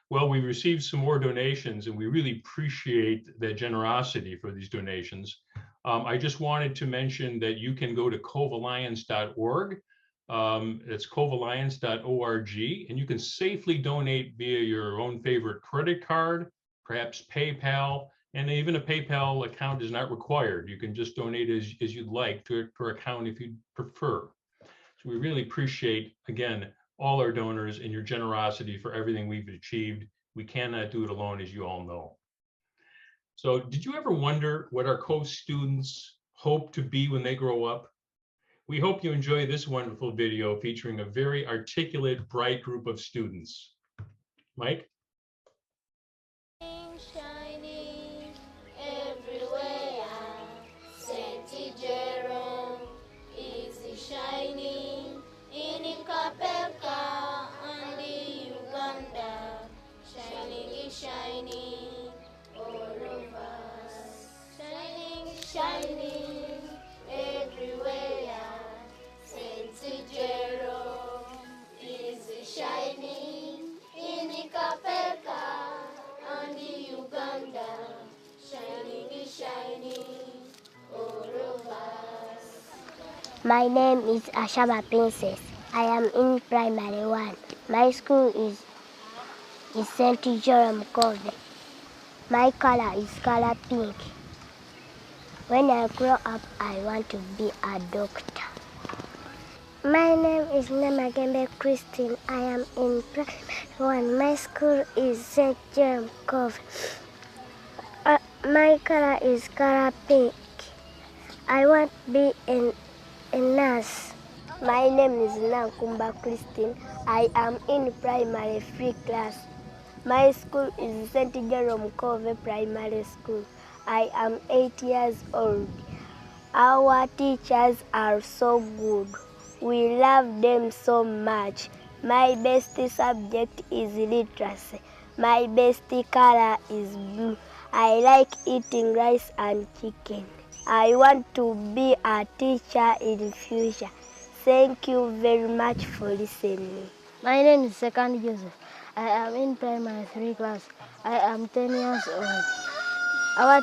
Well, we received some more donations and we really appreciate the generosity for these donations. I just wanted to mention that you can go to covealliance.org. It's covealliance.org, and you can safely donate via your own favorite credit card, perhaps PayPal, and even a PayPal account is not required. You can just donate as you'd like to per account if you'd prefer. So we really appreciate, again, all our donors and your generosity for everything we've achieved. We cannot do it alone, as you all know. So did you ever wonder what our Cove students hope to be when they grow up? We hope you enjoy this wonderful video featuring a very articulate, bright group of students. Mike? Shining everywhere, St. Jerome is shining in Kapelka and Uganda, shining all over us, shining everywhere, St. Jerome is shining in Kapelka and Uganda, shining all over us. My name is Ashaba Princess. I am in primary 1. My school is St. Jerome Cove. My color is color pink. When I grow up, I want to be a doctor. My name is Namagembe Christine. I am in primary 1. My school is St. Jerome Cove. My color is color pink. I want to be a nurse. My name is Nankumba Christine. I am in primary 3 class. My school is St. Jerome Cove Primary School. I am 8 years old. Our teachers are so good. We love them so much. My best subject is literacy. My best color is blue. I like eating rice and chicken. I want to be a teacher in future. Thank you very much for listening. My name is Second Joseph. I am in primary 3 class. I am 10 years old. Our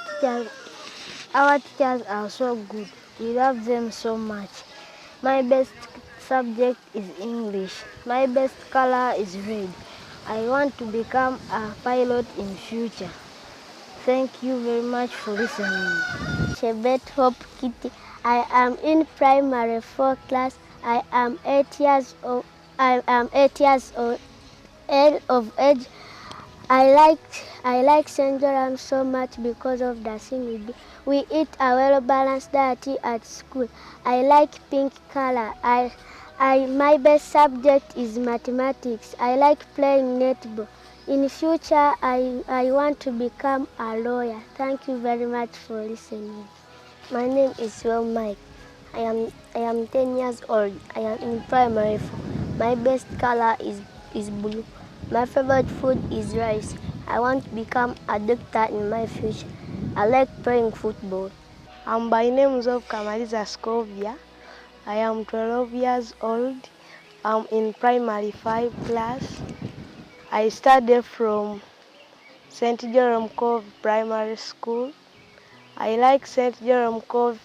teachers are so good. We love them so much. My best subject is English. My best color is red. I want to become a pilot in future. Thank you very much for listening. Chebet Hope Kitty. I am in primary 4 class. I am 8 years old. Of age. I like St. Jerome so much because of the thing we do. We eat a well-balanced diet at school. I like pink color. My best subject is mathematics. I like playing netball. In future, I want to become a lawyer. Thank you very much for listening. My name is Will Mike. I am 10 years old. I am in primary 4. My best color is blue. My favorite food is rice. I want to become a doctor in my future. I like playing football. By name of Kamaliza Scovia. I am 12 years old. I'm in primary 5 class. I study from St. Jerome Cove Primary School. I like St. Jerome Cove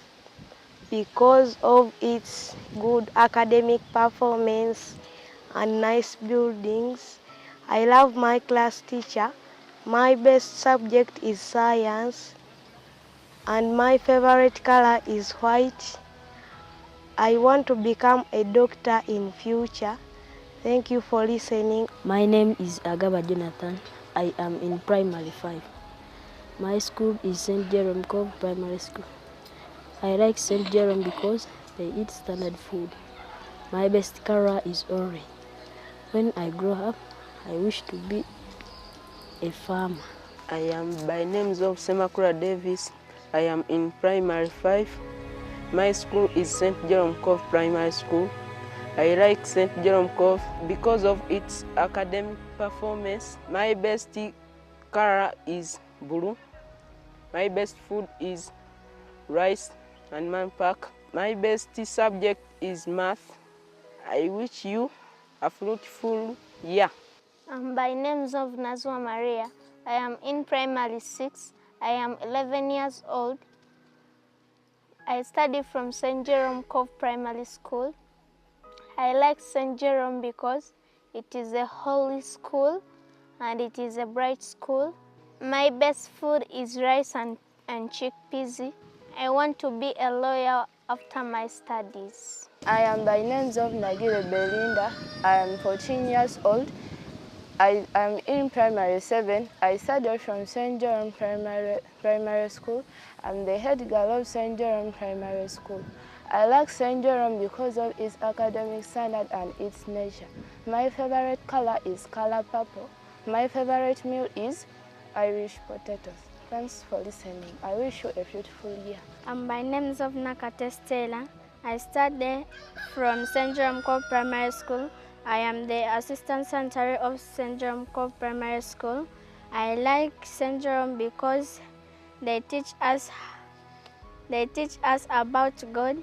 because of its good academic performance and nice buildings. I love my class teacher. My best subject is science, and my favorite color is white. I want to become a doctor in future. Thank you for listening. My name is Agaba Jonathan. I am in primary 5. My school is St. Jerome Cove Primary School. I like St. Jerome because they eat standard food. My best color is orange. When I grow up, I wish to be a farmer. I am by names of Semakura Davis. I am in primary 5. My school is St. Jerome Cove Primary School. I like St. Jerome Cove because of its academic performance. My best color is blue. My best food is rice and manpack. My best subject is math. I wish you a fruitful year. By names of Nazwa Maria. I am in primary 6. I am 11 years old. I study from St. Jerome Cove Primary School. I like St. Jerome because it is a holy school and it is a bright school. My best food is rice and chickpeas. I want to be a lawyer after my studies. I am by names of Nagile Belinda. I am 14 years old. I am in primary 7. I study from St. Jerome Primary School. I'm the head girl of St. Jerome Primary School. I like St. Jerome because of its academic standard and its nature. My favorite color is color purple. My favorite meal is Irish potatoes. Thanks for listening. I wish you a fruitful year. By names of Nakate Stella. I study from St. Jerome Cove Primary School. I am the assistant secretary of St. Jerome Cove Primary School. I like St. Jerome because they teach us about God.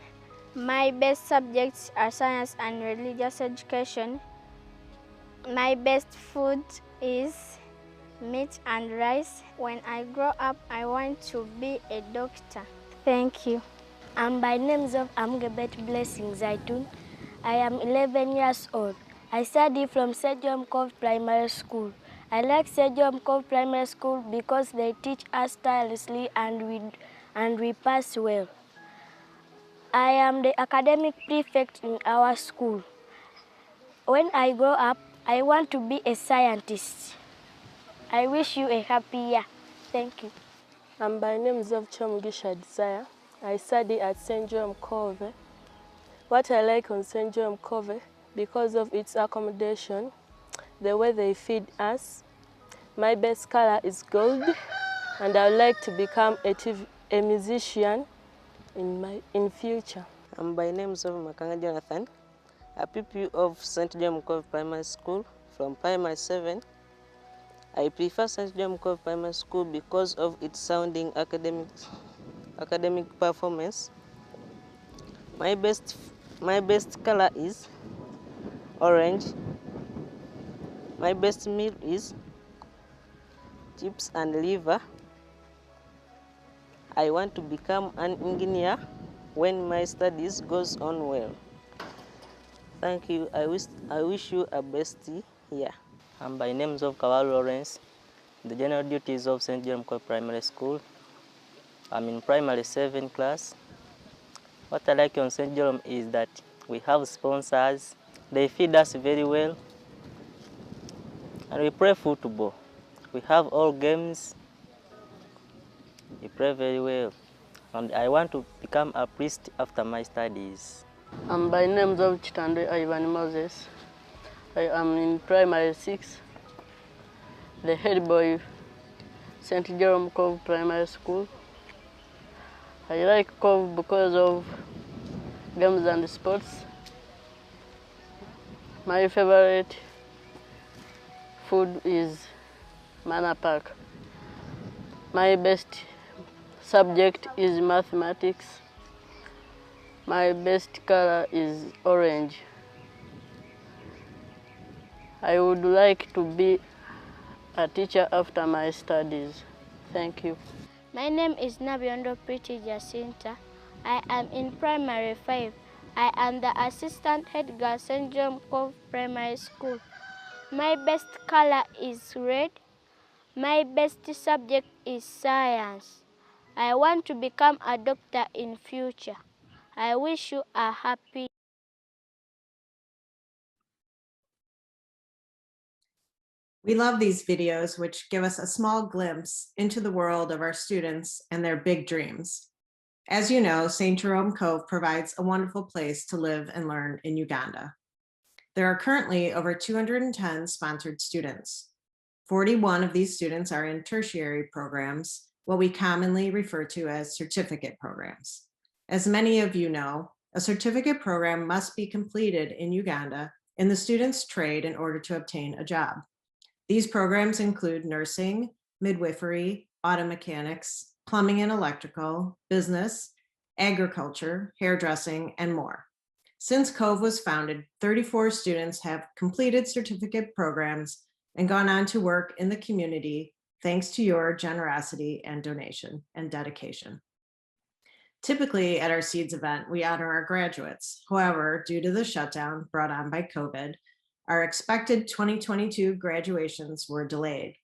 My best subjects are science and religious education. My best food is meat and rice. When I grow up, I want to be a doctor. Thank you. By names of Amgebet Blessing Zaitun. I am 11 years old. I study from St. Jerome Cove Primary School. I like St. Jerome Cove Primary School because they teach us tirelessly and we pass well. I am the academic prefect in our school. When I grow up, I want to be a scientist. I wish you a happy year. Thank you. I'm by names of Chomugisha Desire. I study at St. Jerome Cove. What I like on St. Jerome Cove, because of its accommodation, the way they feed us. My best color is gold, and I would like to become a musician in future. I'm by names of Makanga Jonathan, a pupil of St. Jerome Cove Primary School from primary 7. I prefer St. Jerome Cove Primary School because of its sounding academic performance. My best color is orange. My best meal is chips and liver. I want to become an engineer when my studies goes on well. Thank you. I wish you a best year. I'm by names of Kawal Lawrence, the general duties of St. Jerome Cove Primary School. I'm in primary 7 class. What I like on St. Jerome is that we have sponsors. They feed us very well. And we play football. We have all games. We play very well. And I want to become a priest after my studies. I'm by names of Chitande Ivan Moses. I am in primary 6, the head boy, St. Jerome Cove Primary School. I like Cove because of games and sports. My favorite food is Manapak. My best subject is mathematics. My best color is orange. I would like to be a teacher after my studies. Thank you. My name is Nabiondo Pretty Jacinta. I am in primary 5. I am the assistant head girl St. Jerome Cove Primary School. My best color is red. My best subject is science. I want to become a doctor in future. I wish you a happy. We love these videos, which give us a small glimpse into the world of our students and their big dreams. As you know, St. Jerome Cove provides a wonderful place to live and learn in Uganda. There are currently over 210 sponsored students. 41 of these students are in tertiary programs, what we commonly refer to as certificate programs. As many of you know, a certificate program must be completed in Uganda in the student's trade in order to obtain a job. These programs include nursing, midwifery, auto mechanics, plumbing and electrical, business, agriculture, hairdressing, and more. Since Cove was founded, 34 students have completed certificate programs and gone on to work in the community thanks to your generosity and donation and dedication. Typically at our Seeds event, we honor our graduates. However, due to the shutdown brought on by COVID, our expected 2022 graduations were delayed.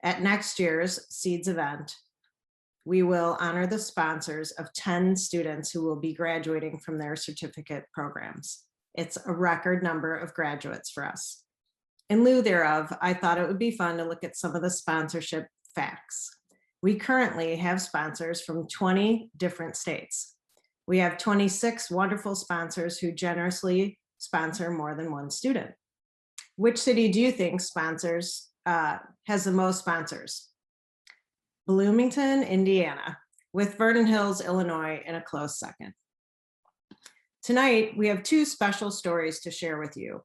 At next year's Seeds event, we will honor the sponsors of 10 students who will be graduating from their certificate programs. It's a record number of graduates for us. In lieu thereof, I thought it would be fun to look at some of the sponsorship facts. We currently have sponsors from 20 different states. We have 26 wonderful sponsors who generously sponsor more than one student. Which city do you think has the most sponsors? Bloomington, Indiana, with Vernon Hills, Illinois in a close second. Tonight, we have two special stories to share with you.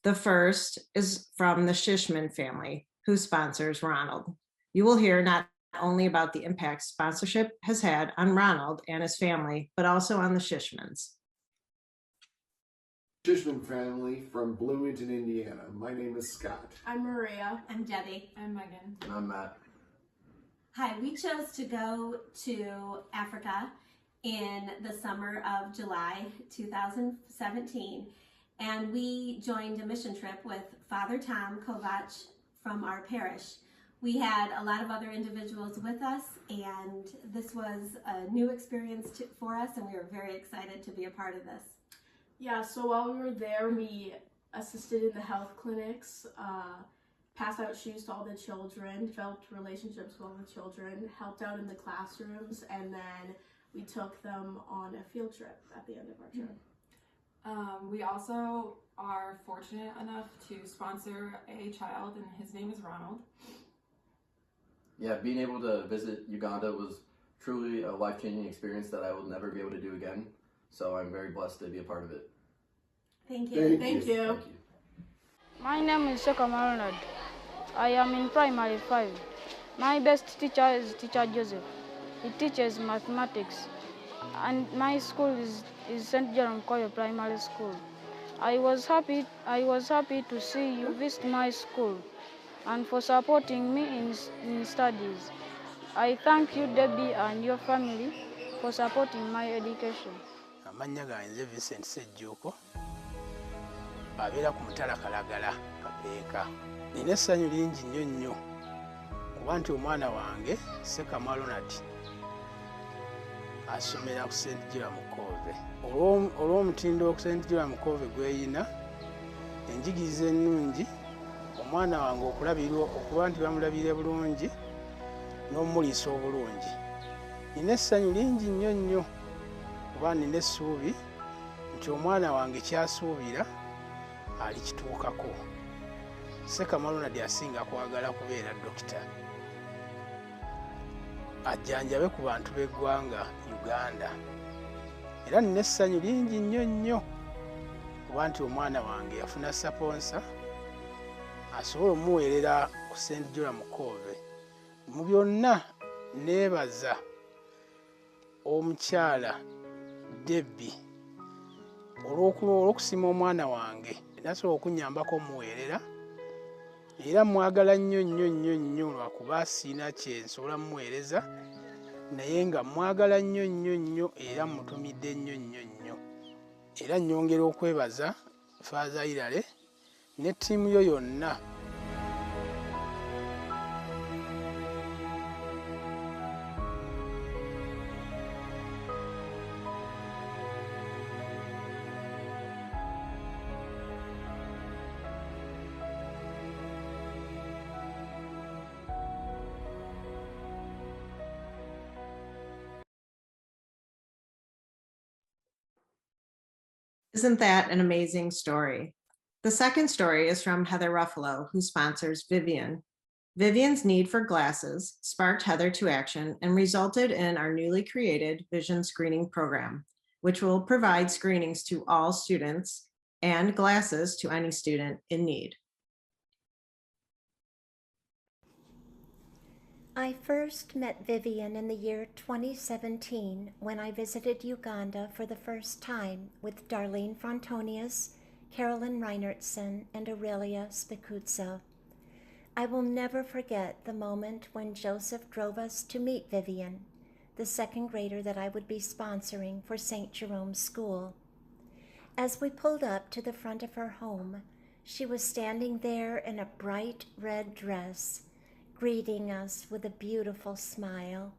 The first is from the Shishman family, who sponsors Ronald. You will hear not only about the impact sponsorship has had on Ronald and his family, but also on the Shishmans. Shishman family from Bloomington, Indiana. My name is Scott. I'm Maria. I'm Debbie. I'm Megan. And I'm Matt. Hi, we chose to go to Africa in the summer of July 2017, and we joined a mission trip with Father Tom Kovac from our parish. We had a lot of other individuals with us, and this was a new experience for us, and we were very excited to be a part of this. Yeah, so while we were there, we assisted in the health clinics, passed out shoes to all the children, developed relationships with all the children, helped out in the classrooms, and then we took them on a field trip at the end of our trip. We also are fortunate enough to sponsor a child, and his name is Ronald. Yeah, being able to visit Uganda was truly a life-changing experience that I will never be able to do again. So I'm very blessed to be a part of it. Thank you. Thank you. My name is Seka Ronald. I am in primary 5. My best teacher is Teacher Joseph. He teaches mathematics. And my school is St. Jerome Cove Primary School. I was happy to see you visit my school and for supporting me in studies. I thank you, Debbie, and your family for supporting my education. Amannya ganze Vincent Sejjuuko abeera ku Mutala Kalagala Kapeeka. Nina essanyu lingi nnyo nnyo kuba nti omwana wange Seka Ronald asomera ku St. Jerome Cove. Olw'omutindo ku St. Jerome Cove gweyina enjigiriza ennungi omwana wange okuba nti bamulabire bulungi n'omuliisa obulungi. Nina essanyu lingi nnyo nnyo kuba nina essuubi nti omwana wange kyasuubira alikituukako. Seka Ronald asinga kwagala kubeera dokita ajjanjabe ku bantu b'eggwanga Uganda. Era nina essanyu lingi nnyo nnyo kuba nti omwana wange yafuna saponsa asobola omuweerera ku St. Jerome Cove. Mu byonna neebaza omukyala Debbie olw'okusiima omwana wange nasobola okunnyambako omuweerera era mwagala nnyo nnyo nnyo nnyo lwakuba siina kye nsobola mumuweereza naye nga mwagala nnyo nnyo nnyo era mutumidde nnyo nnyo nnyo. Era nnyongera okwebaza Father Hilary ne ttiimu yo yonna. Isn't that an amazing story? The second story is from Heather Ruffalo, who sponsors Vivian. Vivian's need for glasses sparked Heather to action and resulted in our newly created Vision Screening Program, which will provide screenings to all students and glasses to any student in need. I first met Vivian in the year 2017 when I visited Uganda for the first time with Darlene Frontonius, Carolyn Reinertsen, and Aurelia Spicuzza. I will never forget the moment when Joseph drove us to meet Vivian, the second grader that I would be sponsoring for St. Jerome's School. As we pulled up to the front of her home, she was standing there in a bright red dress, greeting us with a beautiful smile.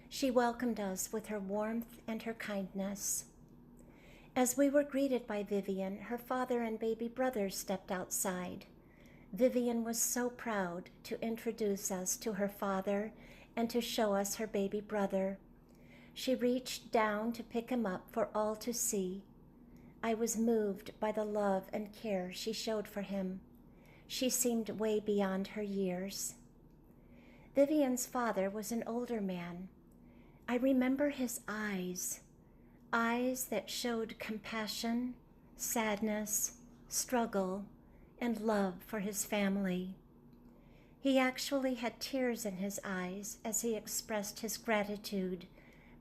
She welcomed us with her warmth and her kindness. As we were greeted by Vivian, her father and baby brother stepped outside. Vivian was so proud to introduce us to her father and to show us her baby brother. She reached down to pick him up for all to see. I was moved by the love and care she showed for him. She seemed way beyond her years. Vivian's father was an older man. I remember his eyes that showed compassion, sadness, struggle, and love for his family. He actually had tears in his eyes as he expressed his gratitude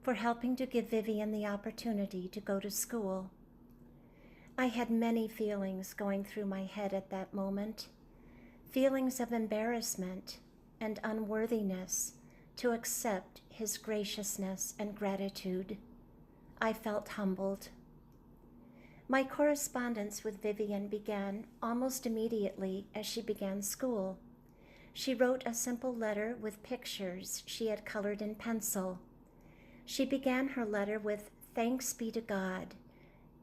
for helping to give Vivian the opportunity to go to school. I had many feelings going through my head at that moment, feelings of embarrassment and unworthiness to accept his graciousness and gratitude. I felt humbled. My correspondence with Vivian began almost immediately as she began school. She wrote a simple letter with pictures she had colored in pencil. She began her letter with "Thanks be to God,"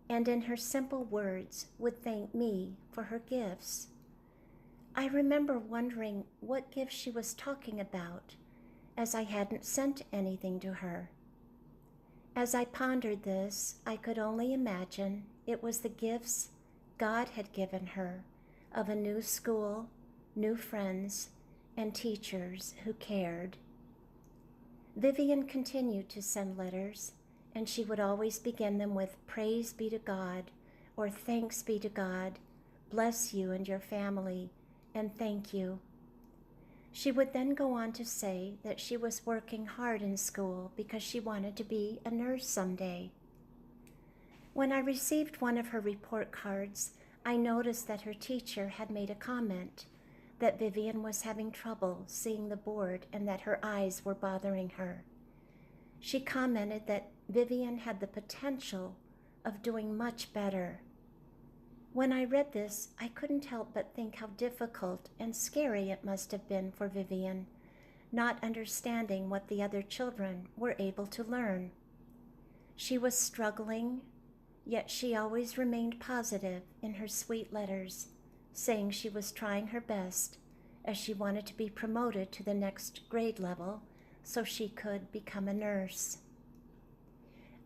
and in her simple words would thank me for her gifts. I remember wondering what gifts she was talking about, as I hadn't sent anything to her. As I pondered this, I could only imagine it was the gifts God had given her of a new school, new friends, and teachers who cared. Vivian continued to send letters, and she would always begin them with "Praise be to God," or "Thanks be to God," "Bless you and your family," and "Thank you." She would then go on to say that she was working hard in school because she wanted to be a nurse someday. When I received one of her report cards, I noticed that her teacher had made a comment that Vivian was having trouble seeing the board and that her eyes were bothering her. She commented that Vivian had the potential of doing much better. When I read this, I couldn't help but think how difficult and scary it must have been for Vivian, not understanding what the other children were able to learn. She was struggling, yet she always remained positive in her sweet letters, saying she was trying her best as she wanted to be promoted to the next grade level so she could become a nurse.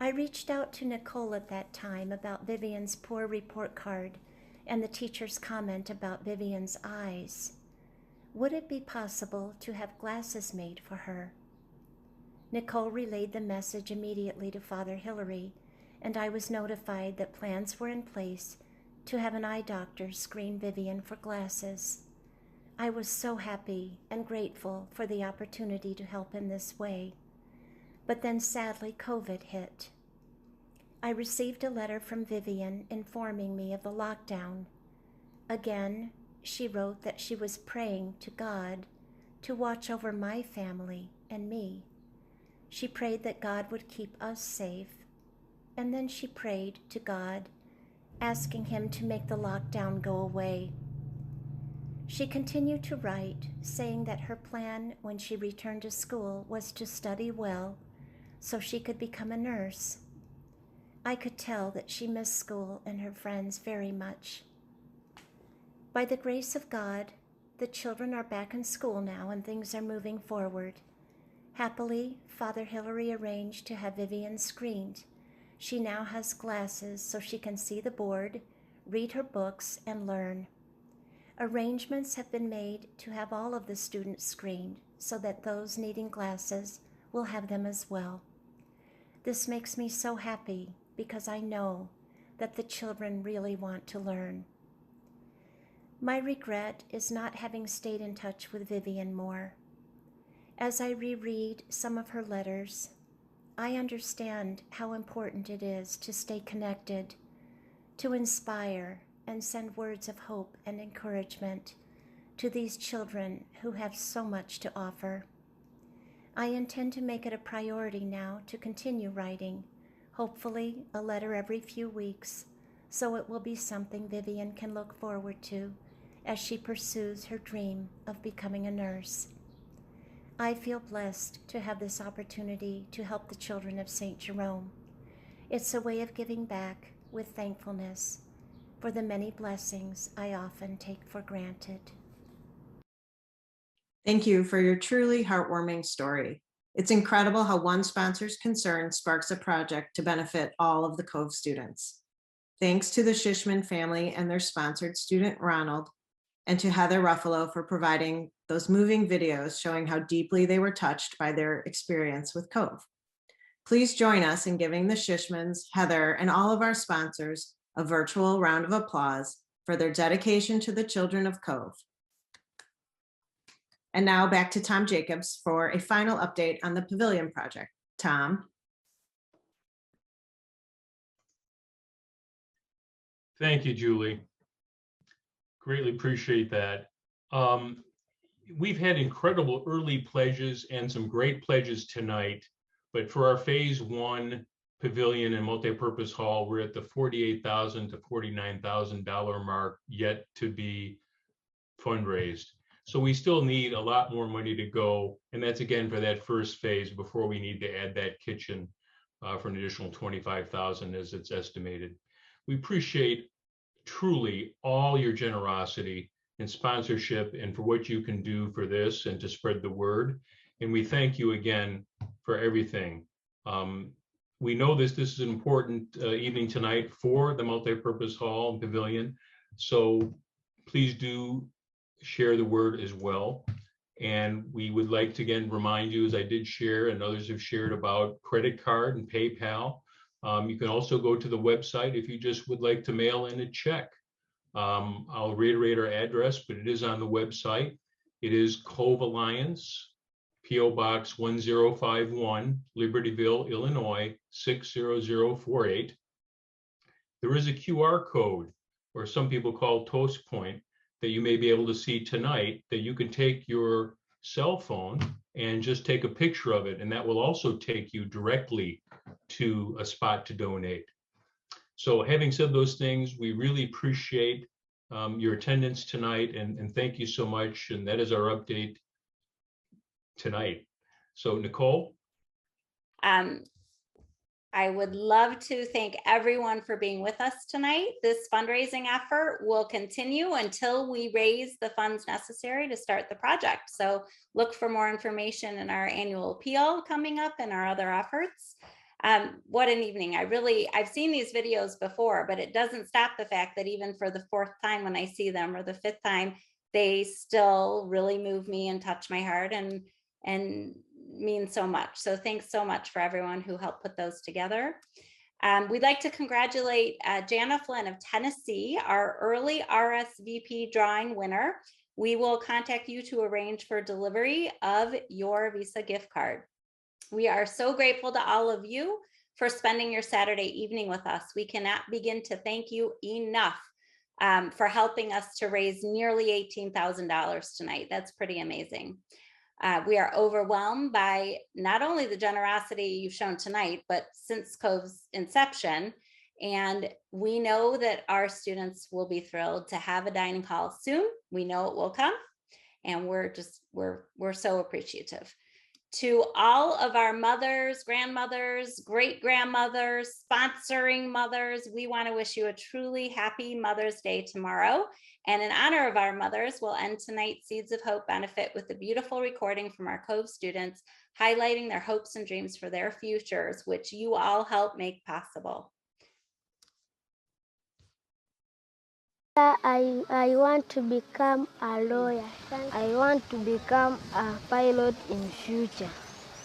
I reached out to Nicole at that time about Vivian's poor report card and the teacher's comment about Vivian's eyes. Would it be possible to have glasses made for her? Nicole relayed the message immediately to Father Hilary, and I was notified that plans were in place to have an eye doctor screen Vivian for glasses. I was so happy and grateful for the opportunity to help in this way. But then sadly, COVID hit. I received a letter from Vivian informing me of the lockdown. Again, she wrote that she was praying to God to watch over my family and me. She prayed that God would keep us safe, and then she prayed to God, asking him to make the lockdown go away. She continued to write, saying that her plan when she returned to school was to study well so she could become a nurse. I could tell that she missed school and her friends very much. By the grace of God, the children are back in school now and things are moving forward. Happily, Father Hillary arranged to have Vivian screened. She now has glasses so she can see the board, read her books, and learn. Arrangements have been made to have all of the students screened so that those needing glasses will have them as well. This makes me so happy because I know that the children really want to learn. My regret is not having stayed in touch with Vivian more. As I reread some of her letters, I understand how important it is to stay connected, to inspire and send words of hope and encouragement to these children who have so much to offer. I intend to make it a priority now to continue writing, hopefully a letter every few weeks, so it will be something Vivian can look forward to as she pursues her dream of becoming a nurse. I feel blessed to have this opportunity to help the children of St. Jerome. It's a way of giving back with thankfulness for the many blessings I often take for granted. Thank you for your truly heartwarming story. It's incredible how one sponsor's concern sparks a project to benefit all of the Cove students. Thanks to the Shishman family and their sponsored student, Ronald, and to Heather Ruffalo for providing those moving videos showing how deeply they were touched by their experience with Cove. Please join us in giving the Shishmans, Heather, and all of our sponsors a virtual round of applause for their dedication to the children of Cove. And now back to Tom Jacobs for a final update on the Pavilion project. Tom. Thank you, Julie. Greatly appreciate that. We've had incredible early pledges and some great pledges tonight, but for our phase one pavilion and multipurpose hall, we're at the $48,000 to $49,000 mark yet to be fundraised. So we still need a lot more money to go. And that's again for that first phase before we need to add that kitchen for an additional $25,000 as it's estimated. We appreciate truly all your generosity and sponsorship and for what you can do for this and to spread the word. And we thank you again for everything. We know this is an important evening tonight for the multipurpose hall and pavilion. So please do share the word as well. And we would like to again remind you, as I did share and others have shared, about credit card and PayPal. You can also go to the website if you just would like to mail in a check. I'll reiterate our address, but it is on the website. It is Cove Alliance, P.O. Box 1051, Libertyville, Illinois, 60048. There is a QR code, or some people call Toast Point, that you may be able to see tonight, that you can take your cell phone and just take a picture of it, and that will also take you directly to a spot to donate. So having said those things, we really appreciate your attendance tonight, and thank you so much. And that is our update tonight. So Nicole? I would love to thank everyone for being with us tonight. This fundraising effort will continue until we raise the funds necessary to start the project. So look for more information in our annual appeal coming up and our other efforts. What an evening. I've seen these videos before, but it doesn't stop the fact that even for the fourth time when I see them, or the fifth time, they still really move me and touch my heart and mean so much. So thanks so much for everyone who helped put those together. We'd like to congratulate Jana Flynn of Tennessee, our early RSVP drawing winner. We will contact you to arrange for delivery of your Visa gift card. We are so grateful to all of you for spending your Saturday evening with us. We cannot begin to thank you enough for helping us to raise nearly $18,000 tonight. That's pretty amazing. We are overwhelmed by not only the generosity you've shown tonight, but since Cove's inception. And we know that our students will be thrilled to have a dining hall soon. We know it will come, and we're so appreciative. To all of our mothers, grandmothers, great grandmothers, sponsoring mothers, we want to wish you a truly happy Mother's Day tomorrow. And in honor of our mothers, we'll end tonight's Seeds of Hope benefit with a beautiful recording from our Cove students, highlighting their hopes and dreams for their futures, which you all help make possible. I want to become a lawyer. I want to become a pilot in future.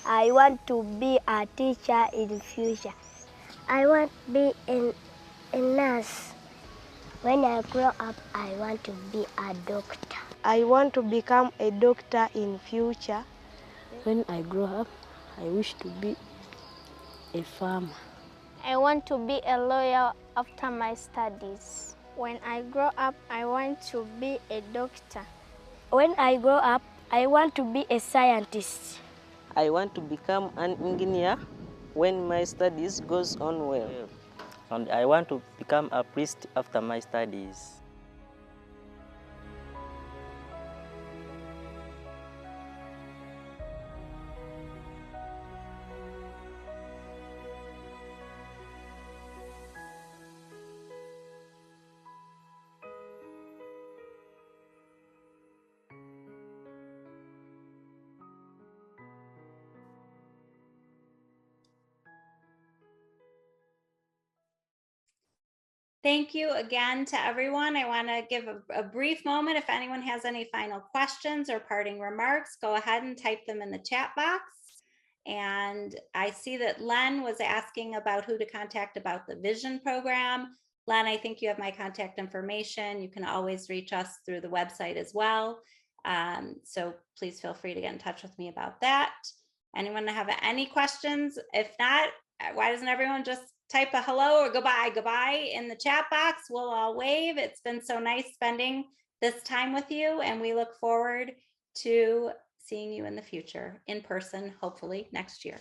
I want to be a teacher in future. I want to be a nurse. When I grow up, I want to be a doctor. I want to become a doctor in future. When I grow up, I wish to be a farmer. I want to be a lawyer after my studies. When I grow up, I want to be a doctor. When I grow up, I want to be a scientist. I want to become an engineer when my studies goes on well. And I want to become a priest after my studies. Thank you again to everyone. I want to give a brief moment. If anyone has any final questions or parting remarks, go ahead and type them in the chat box. And I see that Len was asking about who to contact about the Vision program. Len, I think you have my contact information. You can always reach us through the website as well. So please feel free to get in touch with me about that. Anyone have any questions? If not, why doesn't everyone just type a hello or goodbye in the chat box? We'll all wave. It's been so nice spending this time with you, and we look forward to seeing you in the future in person, hopefully next year.